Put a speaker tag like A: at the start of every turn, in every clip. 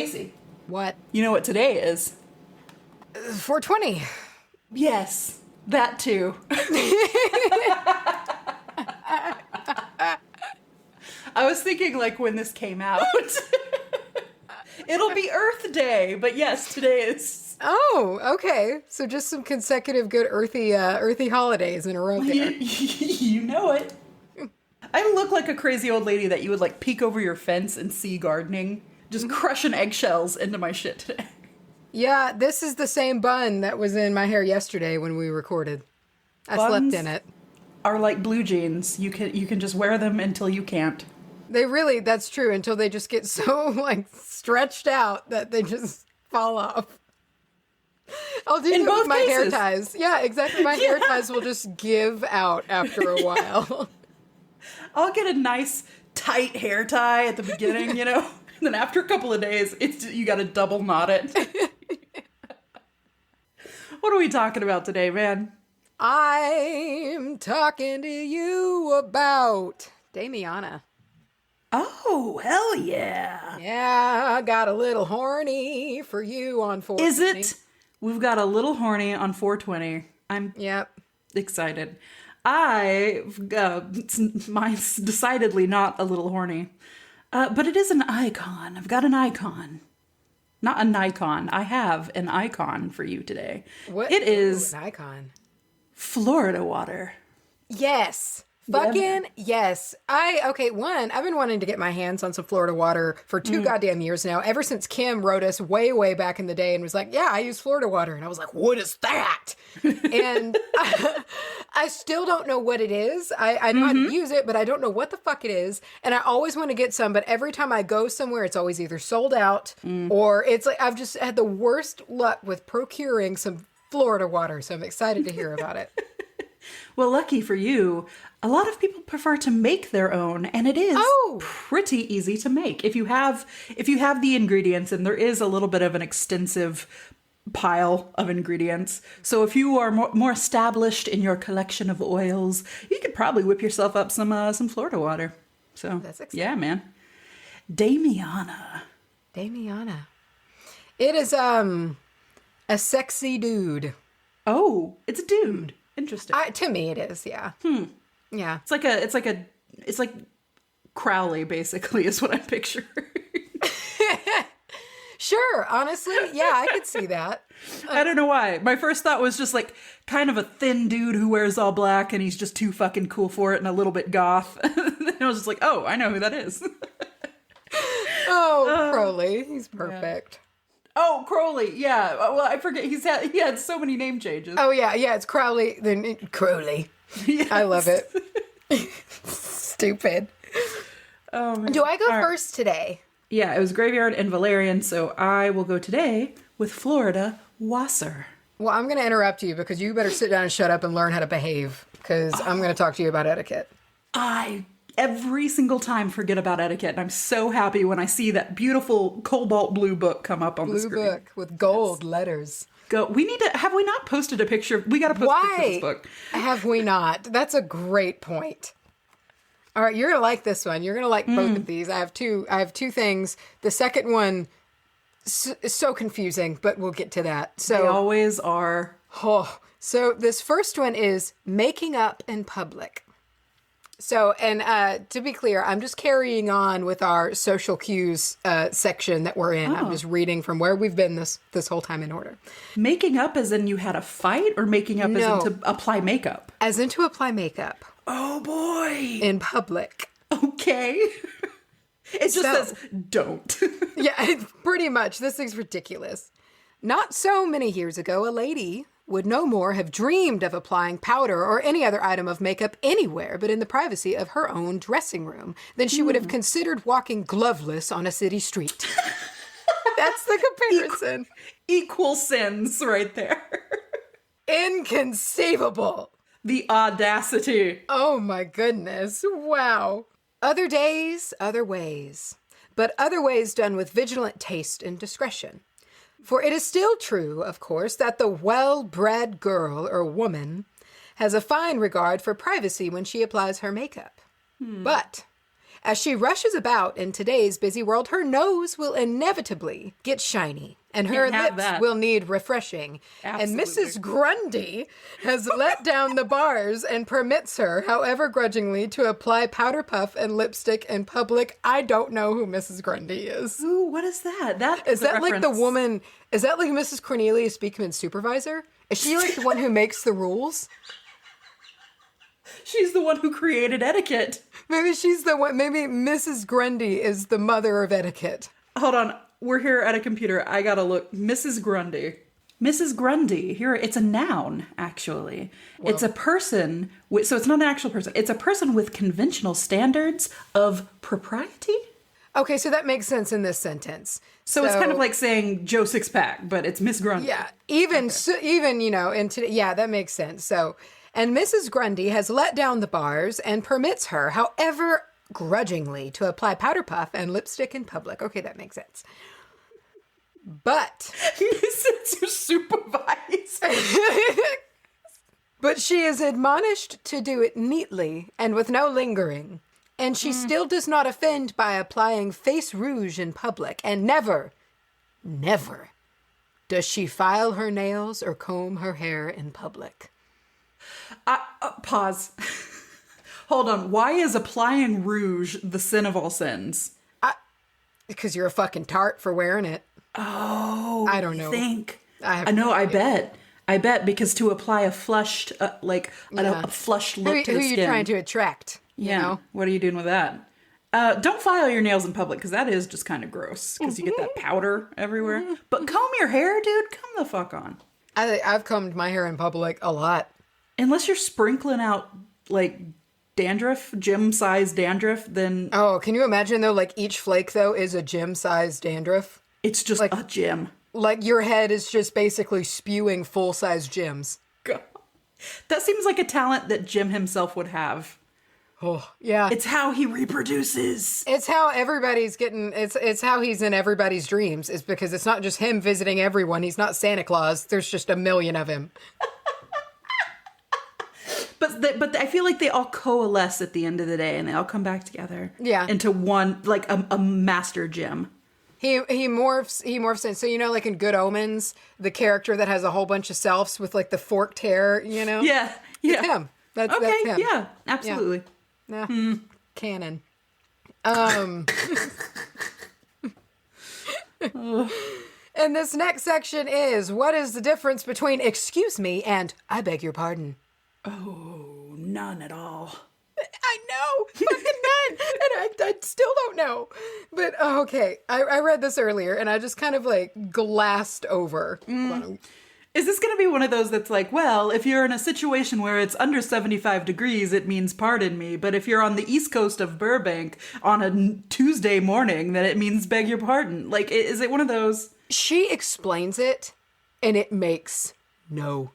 A: Macy,
B: What?
A: you know what today is?
B: 420.
A: Yes, that too. I was thinking like when this came out. It'll be Earth Day, but yes, today is.
B: Oh, okay. So just some consecutive good earthy holidays in a row there.
A: You know it. I look like a crazy old lady that you would like peek over your fence and see gardening, just crushing eggshells into my shit today.
B: Yeah, this is the same bun that was in my hair yesterday when we recorded. I slept in it.
A: Are like blue jeans. You can just wear them until you can't.
B: That's true, until they just get so like stretched out that they just fall off. I'll do that with my hair ties. Yeah, exactly. My hair ties will just give out after a while.
A: I'll get a nice tight hair tie at the beginning, you know? And then after a couple of days, you got to double knot it. What are we talking about today, man?
B: I'm talking to you about Damiana.
A: Oh, hell yeah.
B: Yeah, I got a little horny for you on 420.
A: Is it? We've got a little horny on 420. I'm excited. Mine's decidedly not a little horny. But it is an icon. I've got an icon. Not a Nikon. I have an icon for you today.
B: What?
A: It is
B: an icon.
A: Florida water.
B: Yes. Fucking yes. I've been wanting to get my hands on some Florida water for 2 goddamn years now, ever since Kim wrote us way back in the day and was like, yeah, I use Florida water. And I was like, what is that? And I still don't know what it is. I know how to use it, but I don't know what the fuck it is. And I always want to get some, but every time I go somewhere, it's always either sold out or it's like I've just had the worst luck with procuring some Florida water. So I'm excited to hear about it.
A: Well, lucky for you, a lot of people prefer to make their own, and it is pretty easy to make. If you have the ingredients, and there is a little bit of an extensive pile of ingredients. So if you are more established in your collection of oils, you could probably whip yourself up some Florida water. So
B: that's exciting.
A: Yeah, man. Damiana.
B: It is a sexy dude.
A: Oh, it's a dude. Interesting.
B: To me, it is. Yeah. Yeah.
A: It's like Crowley, basically, is what I picture.
B: Sure. Honestly, yeah, I could see that.
A: I don't know why. My first thought was just like kind of a thin dude who wears all black and he's just too fucking cool for it and a little bit goth. And I was just like, oh, I know who that is.
B: Crowley. He's perfect.
A: Yeah. Oh, Crowley, yeah. Well, I forget. He had so many name changes.
B: Oh, yeah, it's Crowley. Then Crowley. Yes. I love it. Stupid.
A: Oh, man.
B: Do I go first today?
A: Yeah, it was Graveyard and Valerian, so I will go today with Florida Wasser.
B: Well, I'm going to interrupt you because you better sit down and shut up and learn how to behave because I'm going to talk to you about etiquette.
A: I every single time forget about etiquette, and I'm so happy when I see that beautiful cobalt blue book come up on the screen.
B: Blue book with gold letters.
A: We need to, have we not posted a picture? We got to post a picture of this book.
B: Have we not? That's a great point. All right, you're going to like this one. You're going to like both of these. I have two things. The second one is so confusing, but we'll get to that. So
A: they always are.
B: Oh, so this first one is making up in public. So, and to be clear, I'm just carrying on with our social cues section that we're in. I'm just reading from where we've been this whole time in order.
A: Making up as in you had a fight, or making up as in to apply makeup?
B: As in to apply makeup.
A: Oh, boy.
B: In public.
A: Okay. It just says, don't.
B: Yeah, pretty much. This thing's ridiculous. Not so many years ago, a lady would no more have dreamed of applying powder or any other item of makeup anywhere but in the privacy of her own dressing room than she would have considered walking gloveless on a city street. That's the comparison.
A: Equal sins right there.
B: Inconceivable.
A: The audacity.
B: Oh my goodness. Wow. Other days, other ways. But other ways done with vigilant taste and discretion. For it is still true, of course, that the well-bred girl or woman has a fine regard for privacy when she applies her makeup. But As she rushes about in today's busy world, her nose will inevitably get shiny and her lips will need refreshing.
A: Absolutely.
B: And Mrs. Grundy has let down the bars and permits her, however grudgingly, to apply powder puff and lipstick in public. I don't know who Mrs. Grundy is.
A: Ooh, what is that?
B: Is that like the woman? Is that like Mrs. Cornelius Beekman's supervisor? Is she like the one who makes the rules?
A: She's the one who created etiquette.
B: Maybe she's the one. Maybe Mrs. Grundy is the mother of etiquette.
A: Hold on. We're here at a computer. I gotta look. Mrs. Grundy. Mrs. Grundy. Here, it's a noun, actually. Whoa. It's a person with, so it's not an actual person. It's a person with conventional standards of propriety.
B: Okay, so that makes sense in this sentence.
A: So it's kind of like saying Joe Sixpack, but it's Miss Grundy.
B: Yeah, even, you know, and yeah, that makes sense. So, and Mrs. Grundy has let down the bars and permits her, however grudgingly, to apply powder puff and lipstick in public. Okay, that makes sense. But
A: Mrs. your supervisor.
B: But she is admonished to do it neatly and with no lingering. And she still does not offend by applying face rouge in public. And never, never does she file her nails or comb her hair in public.
A: Pause. Hold on. Why is applying rouge the sin of all sins?
B: Because you're a fucking tart for wearing it.
A: Oh,
B: I don't know.
A: I know. I bet because to apply a flushed, a flushed look to the skin.
B: Who are you trying to attract? You know?
A: What are you doing with that? Don't file your nails in public because that is just kind of gross because you get that powder everywhere. But comb your hair, dude. Come the fuck on.
B: I've combed my hair in public a lot.
A: Unless you're sprinkling out like dandruff, gym-sized dandruff, then...
B: Oh, can you imagine though, like each flake though is a gym-sized dandruff?
A: It's just like a gym.
B: Like your head is just basically spewing full-size gyms.
A: God. That seems like a talent that Jim himself would have.
B: Oh, yeah.
A: It's how he reproduces.
B: It's how everybody's getting, it's how he's in everybody's dreams. It's because it's not just him visiting everyone. He's not Santa Claus. There's just a million of him.
A: But I feel like they all coalesce at the end of the day and they all come back together.
B: Yeah.
A: Into one, like a master Jim.
B: He morphs in. So, you know, like in Good Omens, the character that has a whole bunch of selves with like the forked hair, you know?
A: Yeah.
B: It's him. That's him.
A: Yeah, absolutely.
B: Yeah. Canon. And this next section is, what is the difference between excuse me and I beg your pardon?
A: Oh, none at all.
B: I know, fucking none, and I still don't know. But okay, I read this earlier, and I just kind of like glassed over.
A: Is this going to be one of those that's like, well, if you're in a situation where it's under 75 degrees, it means pardon me. But if you're on the east coast of Burbank on a Tuesday morning, then it means beg your pardon. Like, is it one of those?
B: She explains it, and it makes no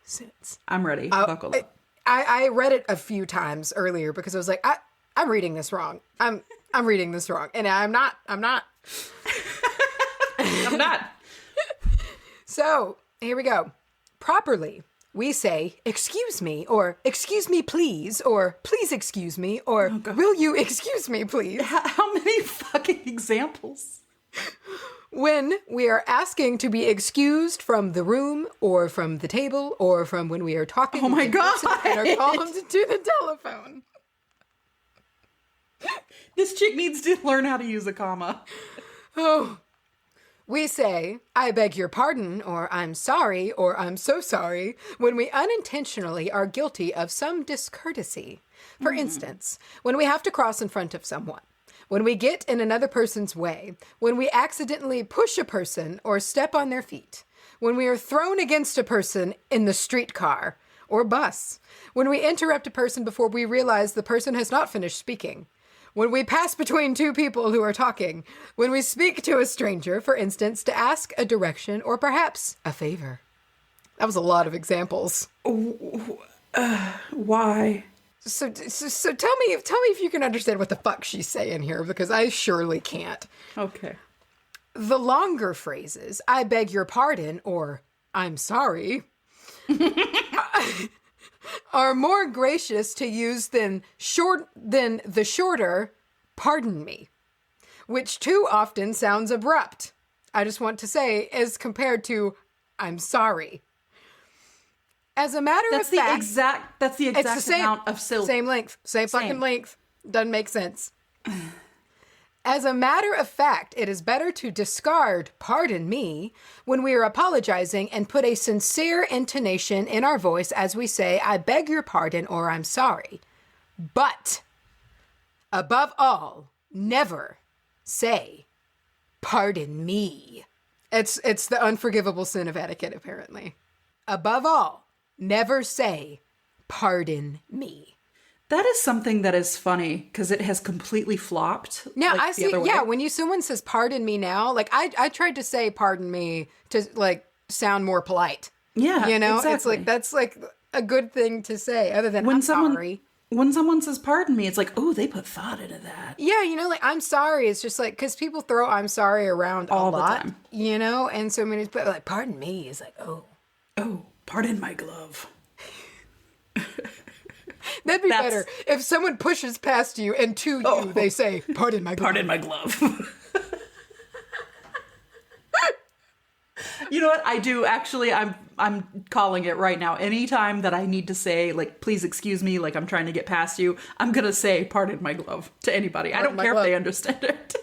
B: sense.
A: I'm ready. Buckle up.
B: I read it a few times earlier because I was like, I'm reading this wrong. I'm reading this wrong. And I'm not.
A: I'm not.
B: So, here we go. Properly, we say, excuse me, or excuse me, please, or please excuse me, or will you excuse me, please?
A: How many fucking examples?
B: When we are asking to be excused from the room, or from the table, or from when we are talking.
A: Oh my God.
B: And are called to the telephone.
A: This chick needs to learn how to use a comma.
B: Oh. We say, I beg your pardon, or I'm sorry, or I'm so sorry, when we unintentionally are guilty of some discourtesy. For instance, when we have to cross in front of someone, when we get in another person's way, when we accidentally push a person or step on their feet, when we are thrown against a person in the streetcar or bus, when we interrupt a person before we realize the person has not finished speaking, when we pass between two people who are talking, when we speak to a stranger, for instance, to ask a direction or perhaps a favor. That was a lot of examples.
A: Why?
B: So tell me if you can understand what the fuck she's saying here, because I surely can't.
A: Okay.
B: The longer phrases, I beg your pardon, or I'm sorry, are more gracious to use than the shorter, pardon me, which too often sounds abrupt. I just want to say, as compared to, I'm sorry. As a matter of fact...
A: That's the exact amount of syllables.
B: Same length. Same fucking length. Doesn't make sense. As a matter of fact, it is better to discard pardon me when we are apologizing and put a sincere intonation in our voice as we say, I beg your pardon or I'm sorry. But, above all, never say, pardon me. It's the unforgivable sin of etiquette, apparently. Above all, never say, pardon me.
A: That is something that is funny because it has completely flopped.
B: Now, I see, yeah, when someone says pardon me now, like I tried to say pardon me to like sound more polite.
A: Yeah,
B: you know,
A: exactly.
B: It's like, that's like a good thing to say other than I'm sorry.
A: When someone says pardon me, it's like, oh, they put thought into that.
B: Yeah, you know, like I'm sorry. It's just like, because people throw I'm sorry around
A: all
B: the lot,
A: time.
B: You know, and so many, but like pardon me is like, oh,
A: pardon my glove.
B: That'd be better if someone pushes past you and to you they say, pardon my glove.
A: Pardon my glove. You know what? I do actually, I'm calling it right now. Anytime that I need to say, like, please excuse me, like I'm trying to get past you, I'm going to say, pardon my glove to anybody. I don't care if they understand it.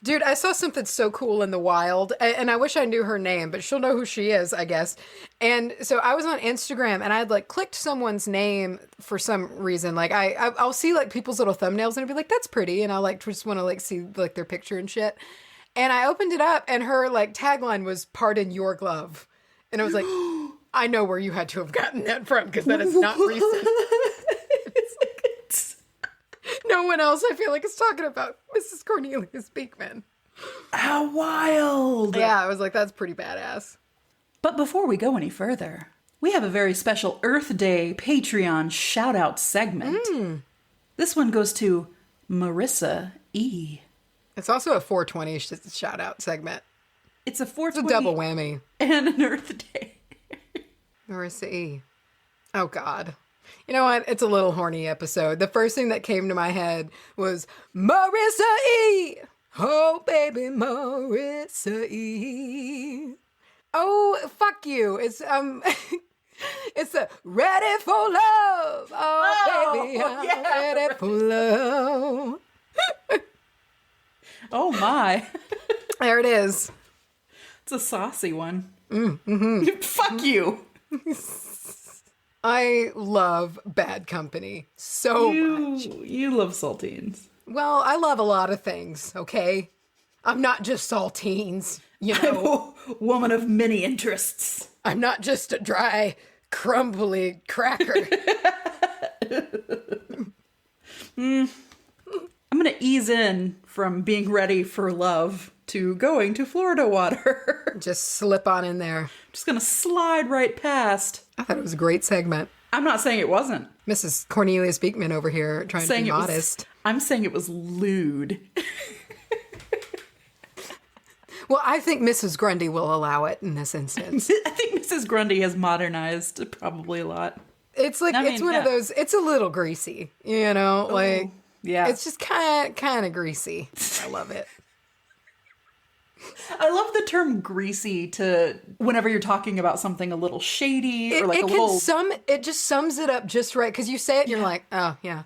B: Dude, I saw something so cool in the wild, and I wish I knew her name, but she'll know who she is, I guess. And so I was on Instagram, and I had, like, clicked someone's name for some reason. Like, I'll see, like, people's little thumbnails, and I'll be like, that's pretty, and I'll, like, just want to, like, see, like, their picture and shit. And I opened it up, and her, like, tagline was, pardon your glove. And I was like, I know where you had to have gotten that from, because that is not recent. No one else, I feel like, is talking about Mrs. Cornelius Beekman.
A: How wild!
B: Yeah, I was like, that's pretty badass.
A: But before we go any further, we have a very special Earth Day Patreon shout-out segment. This one goes to Marissa E.
B: It's also a 420 shout-out segment.
A: It's a 420.
B: It's a double whammy.
A: And an Earth Day.
B: Marissa E. Oh, God. You know what? It's a little horny episode. The first thing that came to my head was Marissa E. Oh, baby, Marissa E. Oh, fuck you. It's it's a ready for love. Oh, baby, I'm ready for love.
A: Oh, my.
B: There it is.
A: It's a saucy one. Fuck you.
B: I love Bad Company so much.
A: You love saltines.
B: Well, I love a lot of things, okay? I'm not just saltines, you know.
A: I'm a woman of many interests.
B: I'm not just a dry, crumbly cracker.
A: I'm going to ease in from being ready for love to going to Florida water.
B: Just slip on in there.
A: Just going to slide right past.
B: I thought it was a great segment.
A: I'm not saying it wasn't.
B: Mrs. Cornelius Beekman over here trying to be modest.
A: I'm saying it was lewd.
B: Well, I think Mrs. Grundy will allow it in this instance.
A: I think Mrs. Grundy has modernized probably a lot.
B: It's like, it's one of those, it's a little greasy, you know? Like,
A: yeah.
B: It's just kind of greasy. I love it.
A: I love the term greasy to whenever you're talking about something a little shady or like a little...
B: It just sums it up just right. Because you say it and you're like, oh, yeah.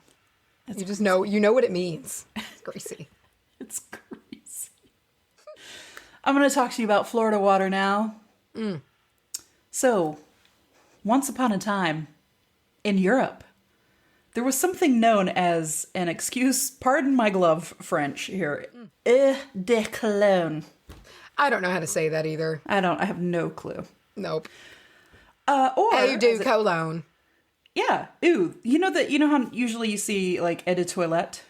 A: It's
B: you just know, you know what it means. It's greasy.
A: It's greasy. I'm going to talk to you about Florida water now. So, once upon a time, in Europe, there was something known as an pardon my glove French here, eau de cologne.
B: I don't know how to say that either.
A: I have no clue.
B: Nope.
A: Or
B: eau de cologne.
A: Yeah. Ooh. You know how usually you see like eau de toilette?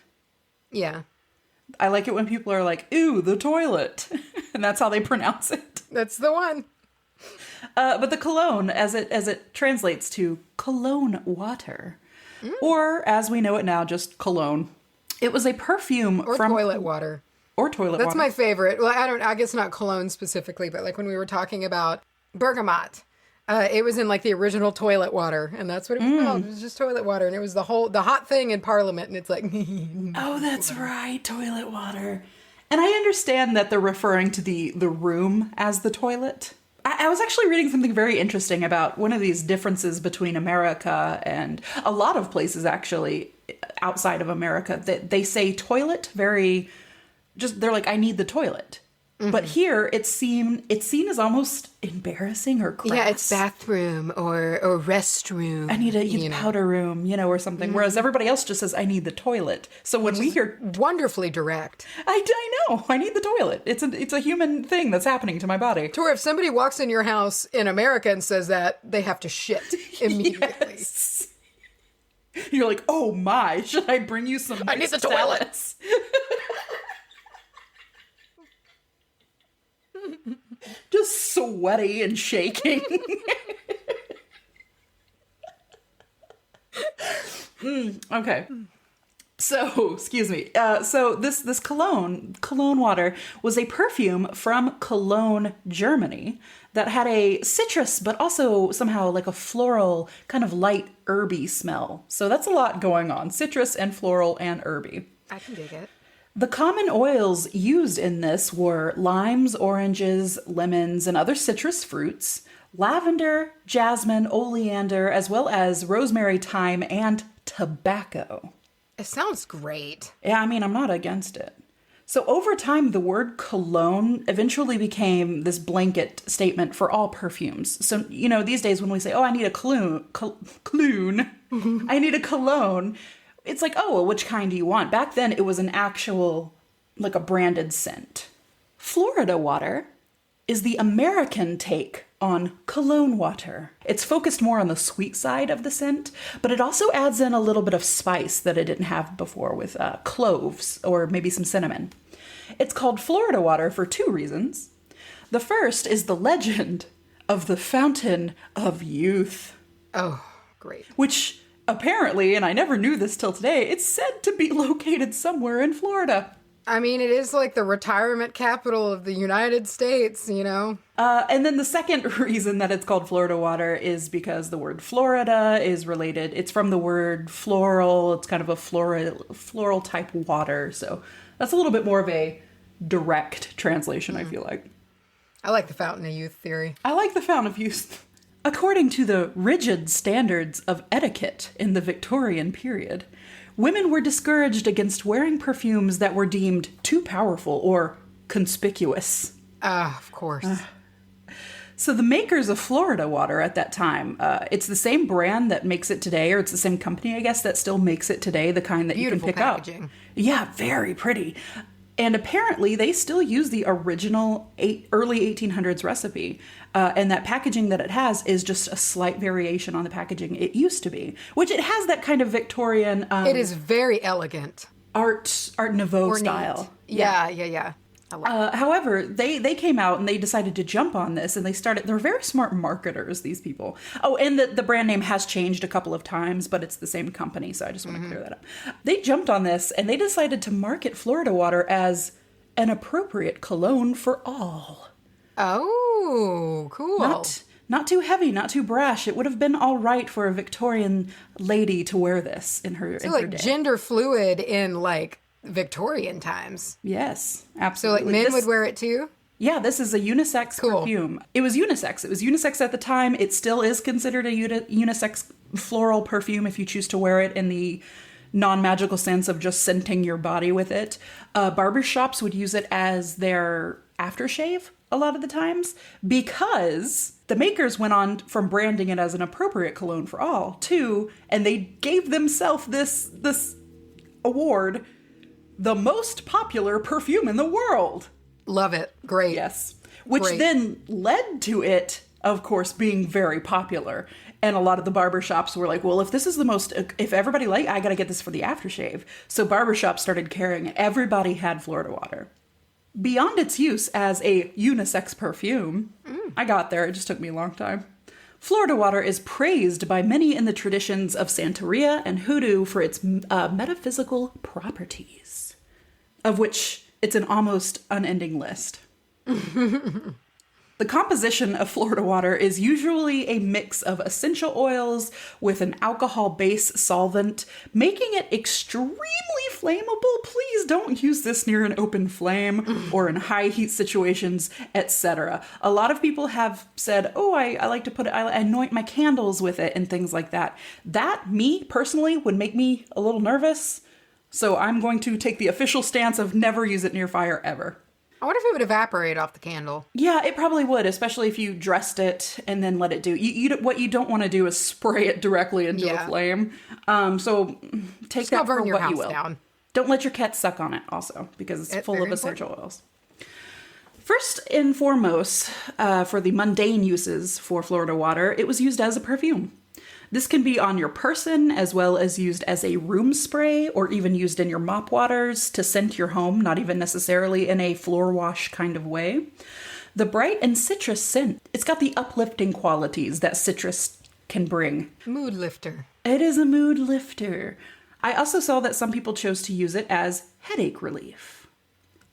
B: Yeah.
A: I like it when people are like, ooh, the toilet. And that's how they pronounce it.
B: That's the one.
A: But the cologne, as it translates to cologne water, or as we know it now, just cologne. It was a perfume from
B: toilet water.
A: Or toilet water.
B: That's my favorite. Well, I guess not cologne specifically, but like when we were talking about bergamot, It was in like the original toilet water, and that's what it was called. It was just toilet water, and it was the hot thing in Parliament, and it's like,
A: oh, that's right, toilet water. And I understand that they're referring to the room as the toilet. I was actually reading something very interesting about one of these differences between America and a lot of places actually outside of America, that they say toilet they're like, I need the toilet. Mm-hmm. But here it's seen as almost embarrassing or crass.
B: Yeah, it's bathroom or restroom.
A: I need a powder room, or something. Mm-hmm. Whereas everybody else just says, I need the toilet. So when we hear...
B: Wonderfully direct.
A: I know. I need the toilet. It's a human thing that's happening to my body.
B: To where if somebody walks in your house in America and says that, they have to shit immediately.
A: Yes. You're like, oh my, should I bring you some...
B: I need the toilet.
A: Just sweaty and shaking. Okay. So, excuse me. So this cologne water was a perfume from Cologne, Germany that had a citrus, but also somehow like a floral, kind of light herby smell. So that's a lot going on. Citrus and floral and herby.
B: I can dig it.
A: The common oils used in this were limes, oranges, lemons, and other citrus fruits, lavender, jasmine, oleander, as well as rosemary, thyme, and tobacco.
B: It sounds great.
A: Yeah, I mean, I'm not against it. So over time, the word cologne eventually became this blanket statement for all perfumes. So, these days when we say, oh, I need a cologne, I need a cologne, it's like, oh, well, which kind do you want? Back then, it was an actual, like a branded scent. Florida water is the American take on cologne water. It's focused more on the sweet side of the scent, but it also adds in a little bit of spice that it didn't have before with cloves or maybe some cinnamon. It's called Florida water for two reasons. The first is the legend of the Fountain of Youth.
B: Oh, great.
A: Which... apparently, and I never knew this till today, it's said to be located somewhere in Florida.
B: I mean, it is like the retirement capital of the United States,
A: And then the second reason that it's called Florida water is because the word Florida is related. It's from the word floral. It's kind of a floral type water. So that's a little bit more of a direct translation, I feel like.
B: I like the Fountain of Youth theory.
A: I like the Fountain of Youth. According to the rigid standards of etiquette in the Victorian period, women were discouraged against wearing perfumes that were deemed too powerful or conspicuous.
B: Of course.
A: So the makers of Florida water at that time, it's the same brand that makes it today, or it's the same company, I guess, that still makes it today, the kind that
B: Beautiful
A: you can pick
B: packaging.
A: up. Yeah, very pretty. And apparently they still use the original early 1800s recipe. And that packaging that it has is just a slight variation on the packaging it used to be, which it has that kind of Victorian...
B: it is very elegant.
A: Art Nouveau style.
B: Yeah. I love it.
A: However, they came out and they decided to jump on this and they're very smart marketers, these people. Oh, and the brand name has changed a couple of times, but it's the same company. So I just want to clear that up. They jumped on this and they decided to market Florida water as an appropriate cologne for all.
B: Oh, cool.
A: Not too heavy, not too brash. It would have been all right for a Victorian lady to wear this in her day.
B: Gender fluid in Victorian times.
A: Yes, absolutely.
B: So men would wear it too?
A: Yeah, this is a unisex perfume. It was unisex. It was unisex at the time. It still is considered a unisex floral perfume if you choose to wear it in the non-magical sense of just scenting your body with it. Barbershops would use it as their aftershave a lot of the times because the makers went on from branding it as an appropriate cologne for all to, and they gave themselves this award, the most popular perfume in the world.
B: Love it. Great.
A: Yes. Which then led to it, of course, being very popular. And a lot of the barbershops were like, well, if everybody I got to get this for the aftershave. So barbershops started carrying it. Everybody had Florida water. Beyond its use as a unisex perfume, I got there. It just took me a long time. Florida water is praised by many in the traditions of Santeria and Hoodoo for its metaphysical properties, of which it's an almost unending list. The composition of Florida water is usually a mix of essential oils with an alcohol-based solvent, making it extremely flammable. Please don't use this near an open flame or in high heat situations, etc. A lot of people have said, oh, I like to I anoint my candles with it and things like that. That, me personally, would make me a little nervous. So I'm going to take the official stance of never use it near fire ever.
B: I wonder if it would evaporate off the candle.
A: Yeah, it probably would, especially if you dressed it and then let it do. What you don't want to do is spray it directly into a flame. So take
B: Just
A: that
B: burn
A: for
B: your
A: what
B: house
A: you will.
B: down.
A: Don't let your cat suck on it also, because it's full of essential oils. First and foremost, for the mundane uses for Florida water, it was used as a perfume. This can be on your person as well as used as a room spray or even used in your mop waters to scent your home, not even necessarily in a floor wash kind of way. The bright and citrus scent, it's got the uplifting qualities that citrus can bring.
B: Mood lifter.
A: It is a mood lifter. I also saw that some people chose to use it as headache relief.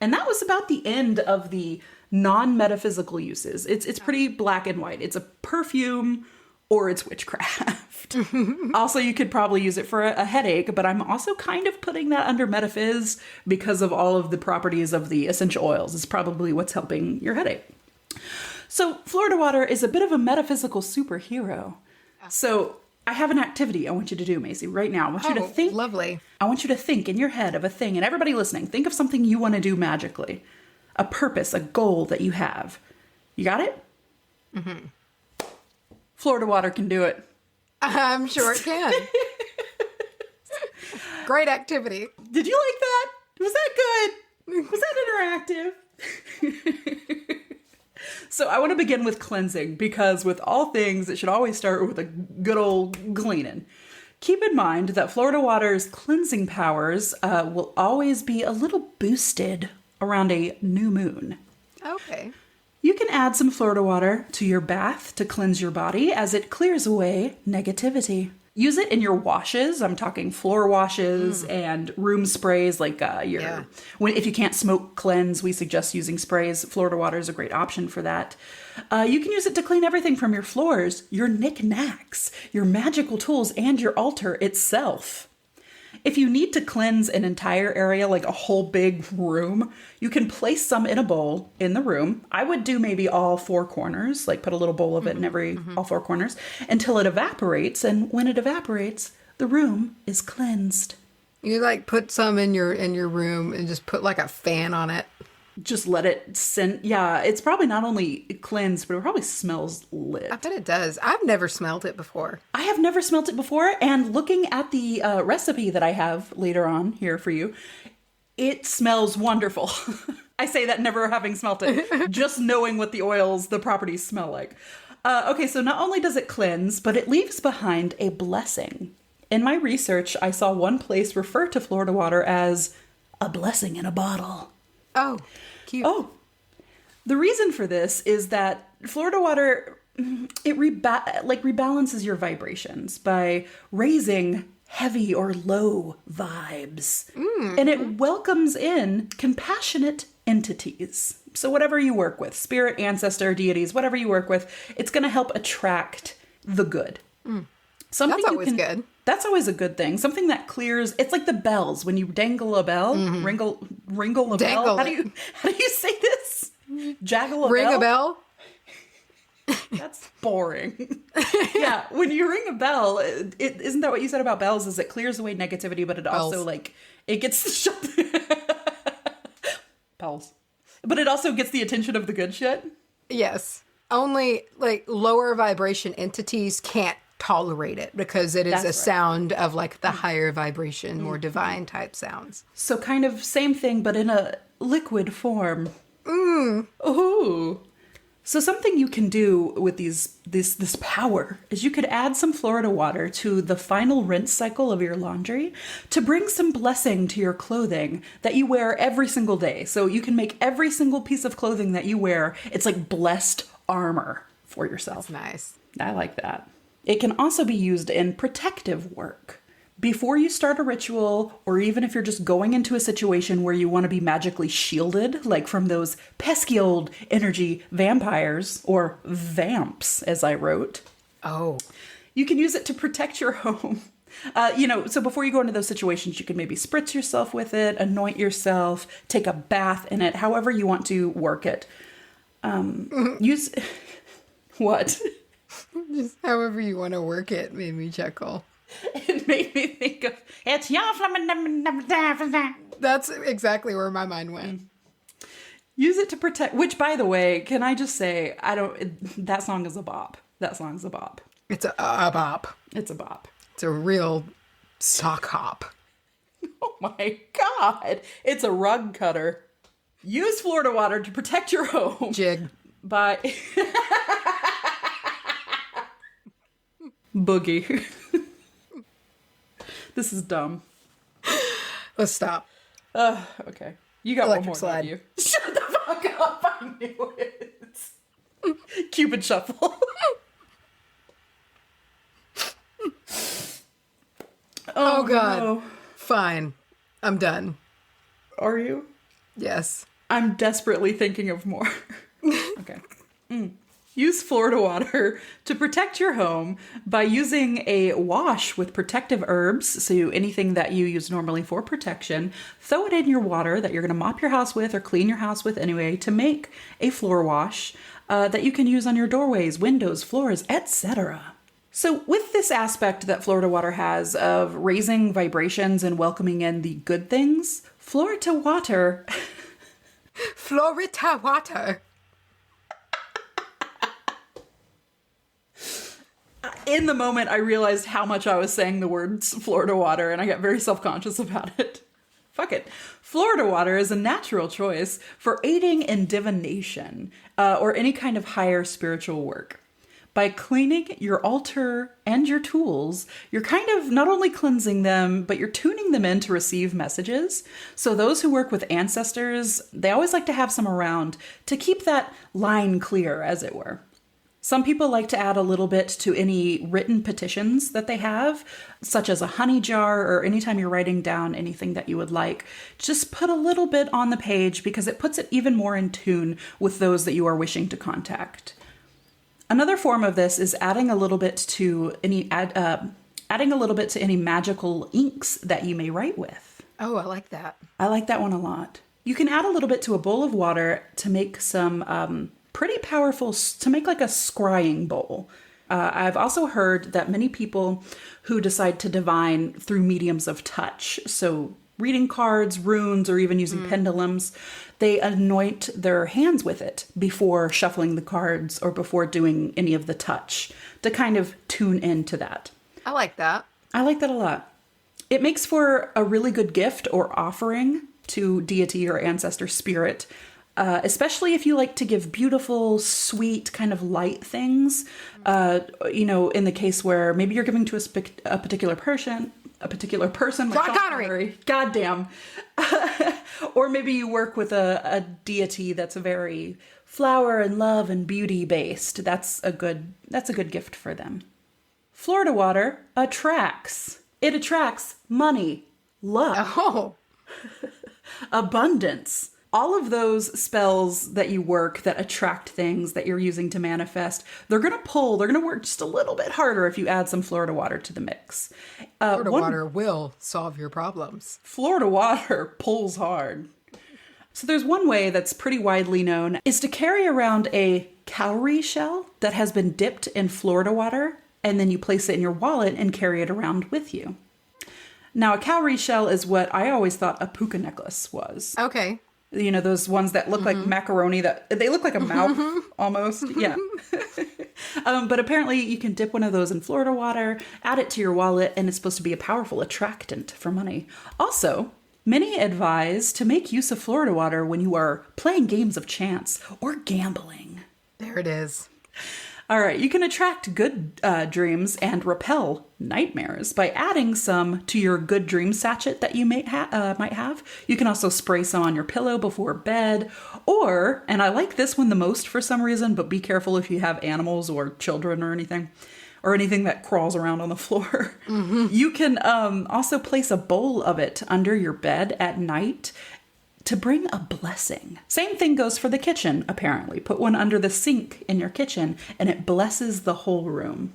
A: And that was about the end of the non-metaphysical uses. It's pretty black and white. It's a perfume or it's witchcraft. Also, you could probably use it for a headache, but I'm also kind of putting that under metaphys because of all of the properties of the essential oils. It's probably what's helping your headache. So Florida water is a bit of a metaphysical superhero. So I have an activity I want you to do, Macy, right now. I want you to think.
B: Lovely.
A: I want you to think in your head of a thing, and everybody listening, think of something you want to do magically. A purpose, a goal that you have. You got it? Mm-hmm. Florida water can do it.
B: I'm sure it can. Great activity.
A: Did you like that? Was that good? Was that interactive? So I want to begin with cleansing, because with all things, it should always start with a good old cleaning. Keep in mind that Florida water's cleansing powers will always be a little boosted around a new moon.
B: Okay.
A: You can add some Florida water to your bath to cleanse your body as it clears away negativity. Use it in your washes. I'm talking floor washes and room sprays, like if you can't smoke cleanse, we suggest using sprays. Florida water is a great option for that. You can use it to clean everything from your floors, your knickknacks, your magical tools, and your altar itself. If you need to cleanse an entire area, like a whole big room, you can place some in a bowl in the room. I would do maybe all four corners, like put a little bowl of it in all four corners until it evaporates. And when it evaporates, the room is cleansed.
B: You like put some in your room and just put like a fan on it.
A: Just let it scent. Yeah, it's probably not only cleansed, but it probably smells lit.
B: I bet it does. I've never smelled it before.
A: I have never smelt it before. And looking at the recipe that I have later on here for you, it smells wonderful. I say that never having smelt it, just knowing what the oils, the properties smell like. Okay, so not only does it cleanse, but it leaves behind a blessing. In my research, I saw one place refer to Florida water as a blessing in a bottle.
B: Oh, cute.
A: Oh, the reason for this is that Florida water, it rebalances your vibrations by raising heavy or low vibes. And it welcomes in compassionate entities. So whatever you work with, spirit, ancestor, deities, whatever you work with, it's going to help attract the good.
B: That's always good.
A: That's always a good thing. Something that clears. It's like the bells when you dangle a bell. Ringle a bell. How do you say this? Jaggle a
B: Ring
A: bell.
B: a bell.
A: That's boring. Yeah, when you ring a bell, isn't that what you said about bells? Is it clears away negativity, but it also it gets bells. But it also gets the attention of the good shit.
B: Yes. Only like lower vibration entities can't tolerate it because it is sound of like the higher vibration, more divine type sounds.
A: So kind of same thing, but in a liquid form. Ooh. So something you can do with this power is you could add some Florida water to the final rinse cycle of your laundry to bring some blessing to your clothing that you wear every single day. So you can make every single piece of clothing that you wear, it's like blessed armor for yourself.
B: That's nice.
A: I like that. It can also be used in protective work. before you start a ritual, or even if you're just going into a situation where you want to be magically shielded, like from those pesky old energy vampires, or vamps, as I wrote.
B: Oh.
A: You can use it to protect your home. So before you go into those situations, you can maybe spritz yourself with it, anoint yourself, take a bath in it, however you want to work it. Use... What?
B: Just however you want to work it made me chuckle.
A: It made me think of... It's your...
B: That's exactly where my mind went.
A: Use it to protect... Which, by the way, can I just say, that song is a bop. That song's a bop.
B: It's a bop.
A: It's a bop.
B: It's a real sock hop.
A: Oh my God. It's a rug cutter. Use Florida water to protect your home.
B: Jig.
A: By... Boogie. This is dumb.
B: Let's stop.
A: Okay. You got
B: Electric
A: one more,
B: slide.
A: don't you? Shut the fuck up. I knew it. Cupid shuffle.
B: Oh God.
A: No.
B: Fine. I'm done.
A: Are you?
B: Yes.
A: I'm desperately thinking of more. Okay. Use Florida water to protect your home by using a wash with protective herbs. So anything that you use normally for protection, throw it in your water that you're going to mop your house with or clean your house with anyway to make a floor wash that you can use on your doorways, windows, floors, etc. So with this aspect that Florida water has of raising vibrations and welcoming in the good things, Florida water...
B: Florida water.
A: In the moment, I realized how much I was saying the words Florida water, and I got very self-conscious about it. Fuck it. Florida water is a natural choice for aiding in divination or any kind of higher spiritual work. By cleaning your altar and your tools, you're kind of not only cleansing them, but you're tuning them in to receive messages. So those who work with ancestors, they always like to have some around to keep that line clear, as it were. Some people like to add a little bit to any written petitions that they have, such as a honey jar, or anytime you're writing down anything that you would like. Just put a little bit on the page because it puts it even more in tune with those that you are wishing to contact. Another form of this is adding a little bit to any magical inks that you may write with.
B: Oh, I like that.
A: I like that one a lot. You can add a little bit to a bowl of water to make some pretty powerful, to make like a scrying bowl. I've also heard that many people who decide to divine through mediums of touch, so reading cards, runes, or even using pendulums, they anoint their hands with it before shuffling the cards or before doing any of the touch to kind of tune into that.
B: I like that.
A: I like that a lot. It makes for a really good gift or offering to deity or ancestor spirit, especially if you like to give beautiful, sweet, kind of light things. In the case where maybe you're giving to a particular person. Like
B: Sean Connery.
A: Goddamn. Or maybe you work with a deity that's very flower and love and beauty based. That's a good gift for them. Florida water attracts. It attracts money, luck, abundance. All of those spells that you work that attract things that you're using to manifest, they're going to work just a little bit harder if you add some Florida water to the mix.
B: Florida water will solve your problems.
A: Florida water pulls hard. So there's one way that's pretty widely known is to carry around a cowrie shell that has been dipped in Florida water, and then you place it in your wallet and carry it around with you. Now, a cowrie shell is what I always thought a puka necklace was.
B: Okay.
A: You know, those ones that look like macaroni, that they look like a mouth almost. Yeah. But apparently you can dip one of those in Florida water, add it to your wallet, and it's supposed to be a powerful attractant for money. Also, many advise to make use of Florida water when you are playing games of chance or gambling.
B: There it is.
A: All right, you can attract good dreams and repel nightmares by adding some to your good dream sachet that you might have. You can also spray some on your pillow before bed, or, and I like this one the most for some reason, but be careful if you have animals or children or anything, or anything that crawls around on the floor. You can also place a bowl of it under your bed at night to bring a blessing. Same thing goes for the kitchen, apparently. Put one under the sink in your kitchen, and it blesses the whole room.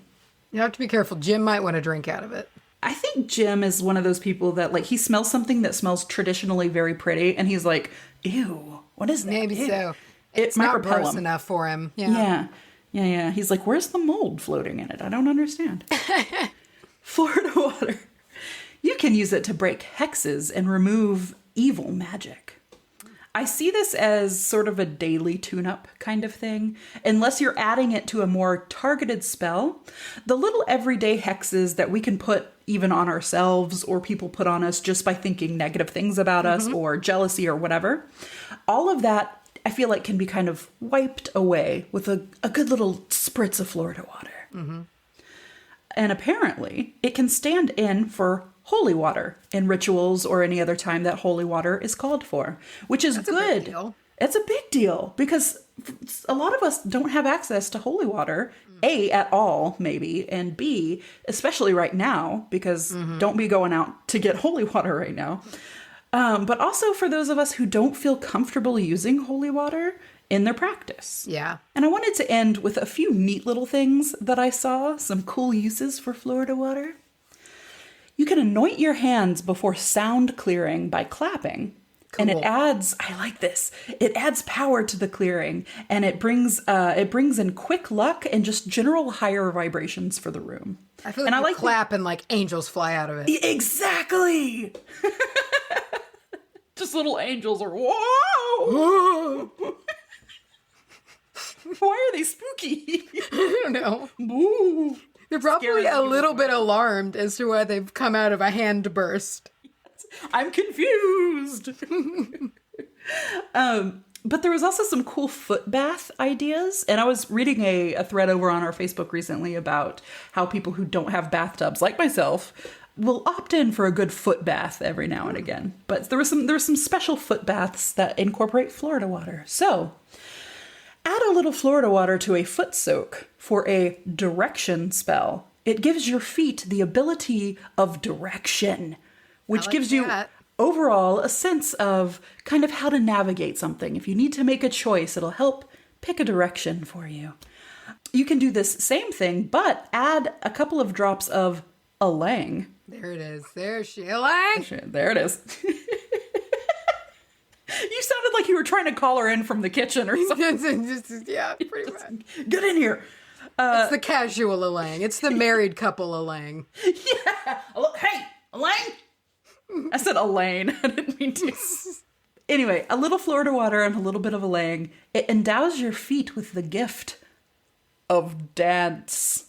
B: You have to be careful. Jim might want to drink out of it.
A: I think Jim is one of those people that, like, he smells something that smells traditionally very pretty, and he's like, ew, what is that?
B: Maybe
A: Ew.
B: so.
A: It might
B: not
A: repel
B: gross
A: him.
B: enough for him. Yeah.
A: He's like, where's the mold floating in it? I don't understand. Florida water. You can use it to break hexes and remove evil magic. I see this as sort of a daily tune-up kind of thing. Unless you're adding it to a more targeted spell, the little everyday hexes that we can put even on ourselves or people put on us just by thinking negative things about us or jealousy or whatever, all of that I feel like can be kind of wiped away with a good little spritz of Florida water. And apparently it can stand in for holy water in rituals or any other time that holy water is called for, which is good.
B: A big deal.
A: It's a big deal because a lot of us don't have access to holy water, A, at all, maybe, and B, especially right now, because don't be going out to get holy water right now. But also for those of us who don't feel comfortable using holy water in their practice.
B: Yeah.
A: And I wanted to end with a few neat little things that I saw, some cool uses for Florida water. You can anoint your hands before sound clearing by clapping. Cool. And it adds, I like this, it adds power to the clearing, and it brings in quick luck and just general higher vibrations for the room.
B: I feel like you clap and like angels fly out of it.
A: Exactly. Just little angels are, whoa. Why are they spooky?
B: I don't know.
A: Boo.
B: They're probably a little bit alarmed as to why they've come out of a hand burst.
A: I'm confused. But there was also some cool foot bath ideas. And I was reading a thread over on our Facebook recently about how people who don't have bathtubs, like myself, will opt in for a good foot bath every now and again. But there were some special foot baths that incorporate Florida water. So add a little Florida water to a foot soak for a direction spell. It gives your feet the ability of direction, which gives you overall a sense of kind of how to navigate something. If you need to make a choice, it'll help pick a direction for you. You can do this same thing, but add a couple of drops of ylang.
B: There it is. There's ylang.
A: There it is. You sounded like you were trying to call her in from the kitchen or something.
B: Yeah, pretty much.
A: Get in here.
B: It's the casual ylang. It's the married couple ylang.
A: Yeah. Hey, Elaine. I said Elaine. I didn't mean to. Anyway, a little Florida water and a little bit of ylang. It endows your feet with the gift of dance.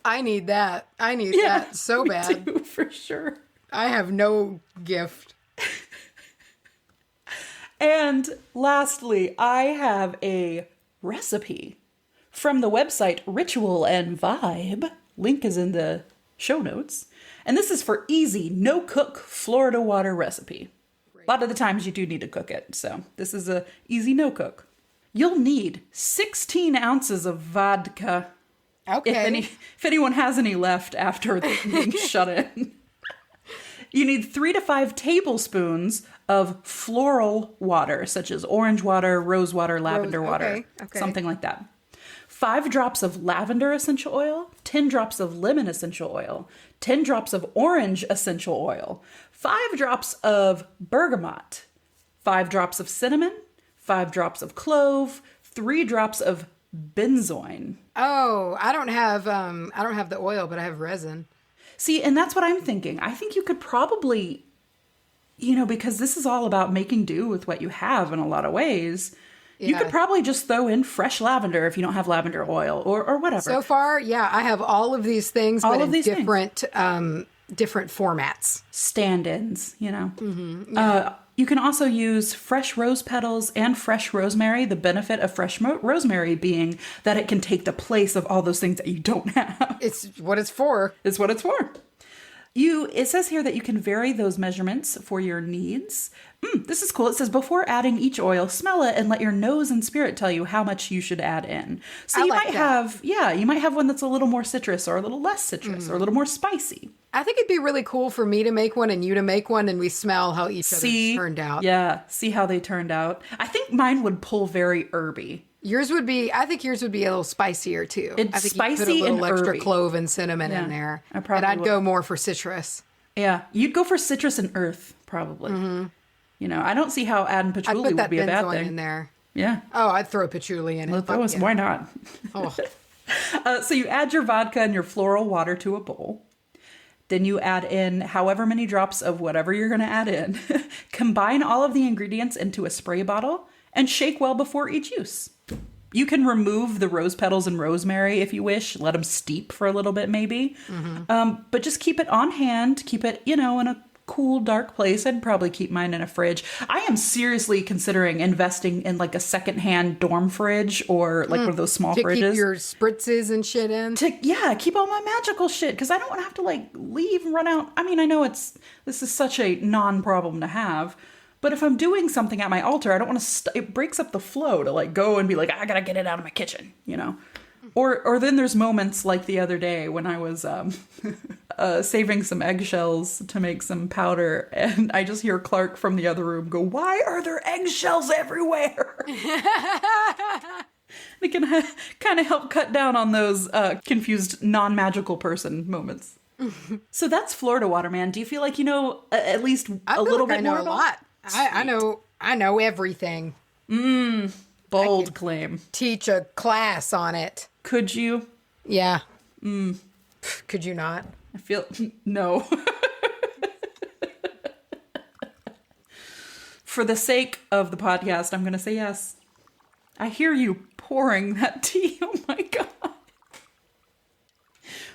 B: I need that. I need that so bad.
A: Do, for sure.
B: I have no gift.
A: And lastly, I have a recipe from the website Ritual and Vibe. Link is in the show notes. And this is for easy, no-cook Florida water recipe. Great. A lot of the times you do need to cook it, so this is a easy no-cook. You'll need 16 ounces of vodka.
B: Okay.
A: If anyone has any left after being shut in. You need 3 to 5 tablespoons of floral water, such as orange water, rose water, lavender water, something like that. 5 drops of lavender essential oil, 10 drops of lemon essential oil, 10 drops of orange essential oil, 5 drops of bergamot, 5 drops of cinnamon, 5 drops of clove, 3 drops of benzoin.
B: Oh, I don't have the oil, but I have resin.
A: See, and that's what I'm thinking. I think you could probably, because this is all about making do with what you have in a lot of ways. Yeah. You could probably just throw in fresh lavender if you don't have lavender oil or whatever.
B: So far, yeah, I have all of these things, but in different formats.
A: Stand-ins,
B: Mm-hmm. Yeah.
A: You can also use fresh rose petals and fresh rosemary. The benefit of fresh rosemary being that it can take the place of all those things that you don't have.
B: It's what it's for.
A: It's what it's for. It says here that you can vary those measurements for your needs. This is cool. It says before adding each oil, smell it and let your nose and spirit tell you how much you should add in. So you might have one that's a little more citrus or a little less citrus or a little more spicy.
B: I think it'd be really cool for me to make one and you to make one and we smell how each other turned out.
A: Yeah, see how they turned out. I think mine would pull very herby.
B: I think yours would be a little spicier too.
A: It's
B: I think
A: spicy
B: you'd put a little
A: and
B: extra
A: herby.
B: clove and cinnamon in there. I'd go more for citrus.
A: Yeah, you'd go for citrus and earth, probably. Mm-hmm. You know, I don't see how adding patchouli would be a bad thing.
B: In there.
A: Yeah.
B: Oh, I'd throw patchouli in it.
A: Why not?
B: Oh.
A: So you add your vodka and your floral water to a bowl. Then you add in however many drops of whatever you're going to add in. Combine all of the ingredients into a spray bottle and shake well before each use. You can remove the rose petals and rosemary if you wish. Let them steep for a little bit maybe. Mm-hmm. But just keep it on hand. Keep it, in a cool, dark place. I'd probably keep mine in a fridge. I am seriously considering investing in like a secondhand dorm fridge or like one of those small fridges.
B: To keep your spritzes and shit in.
A: Keep all my magical shit because I don't want to have to like leave and run out. I mean, I know this is such a non-problem to have. But if I'm doing something at my altar, I don't want to, it breaks up the flow to like go and be like, I got to get it out of my kitchen, Or then there's moments like the other day when I was saving some eggshells to make some powder. And I just hear Clark from the other room go, why are there eggshells everywhere? They can kind of help cut down on those confused non-magical person moments. So that's Florida water, man. Do you feel like you know at least a little bit more about?
B: I know a lot. I know everything.
A: Bold claim.
B: Teach a class on it.
A: Could you?
B: Yeah. Could you not?
A: I feel no. For the sake of the podcast, I'm going to say yes. I hear you pouring that tea. Oh my God.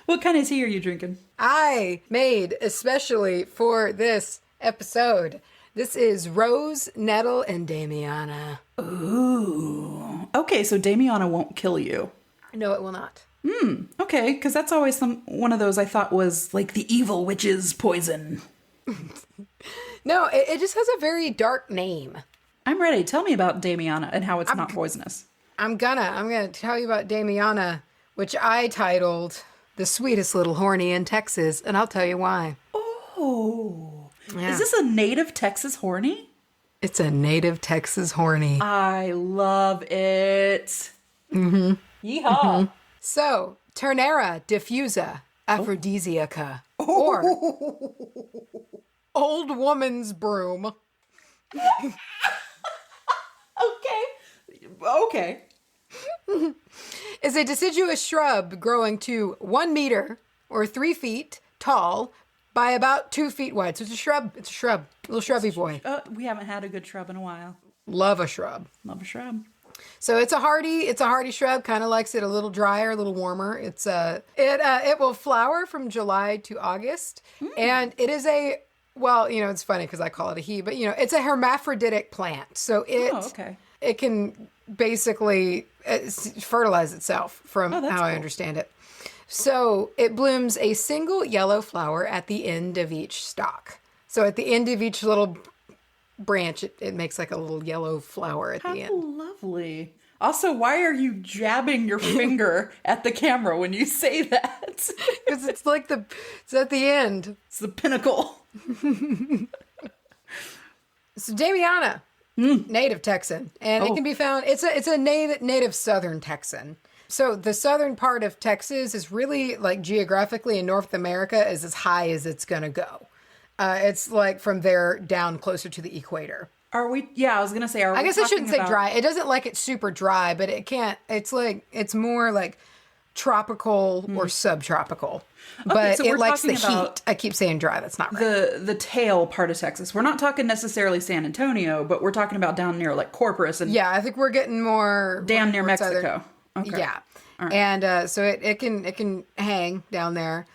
A: What kind of tea are you drinking?
B: I made especially for this episode. This is Rose, Nettle, and Damiana.
A: Ooh. Okay, so Damiana won't kill you.
B: No, it will not.
A: Okay, because that's always one of those I thought was like the evil witch's poison.
B: No, it just has a very dark name.
A: I'm ready. Tell me about Damiana and how it's not poisonous.
B: I'm gonna tell you about Damiana, which I titled The Sweetest Little Horny in Texas, and I'll tell you why.
A: Oh.
B: Yeah.
A: Is this a native Texas horny?
B: It's a native Texas horny.
A: I love it. Mm-hmm. Yeehaw. Mm-hmm.
B: So, Ternera diffusa aphrodisiaca, or old woman's broom.
A: Okay.
B: Is a deciduous shrub growing to 1 meter or 3 feet tall by about 2 feet wide. So it's a shrub. It's a shrub. Little shrubby boy.
A: We haven't had a good shrub in a while.
B: Love a shrub.
A: Love a shrub.
B: So it's a hardy shrub. Kind of likes it a little drier, a little warmer. It will flower from July to August, and it is it's funny because I call it a he, but it's a hermaphroditic plant. So it can basically fertilize itself from how
A: cool.
B: I understand it. So it blooms a single yellow flower at the end of each stalk. So at the end of each little branch, it makes like a little yellow flower at the end.
A: How lovely. Also, why are you jabbing your finger at the camera when you say that?
B: Because it's at the end.
A: It's the pinnacle.
B: So Damiana, native Texan, and it can be found. It's a native southern Texan. So the southern part of Texas is really like geographically in North America is as high as it's gonna go. It's like from there down closer to the equator.
A: Are we? Yeah, I was gonna say.
B: I guess I shouldn't say dry. It doesn't like it super dry, but it can't. It's more like tropical or subtropical. But
A: so
B: it likes the heat. I keep saying dry. That's not right.
A: The tail part of Texas. We're not talking necessarily San Antonio, but we're talking about down near like Corpus and
B: I think we're getting more
A: down near Mexico. Okay.
B: Yeah,
A: right.
B: And so it can hang down there.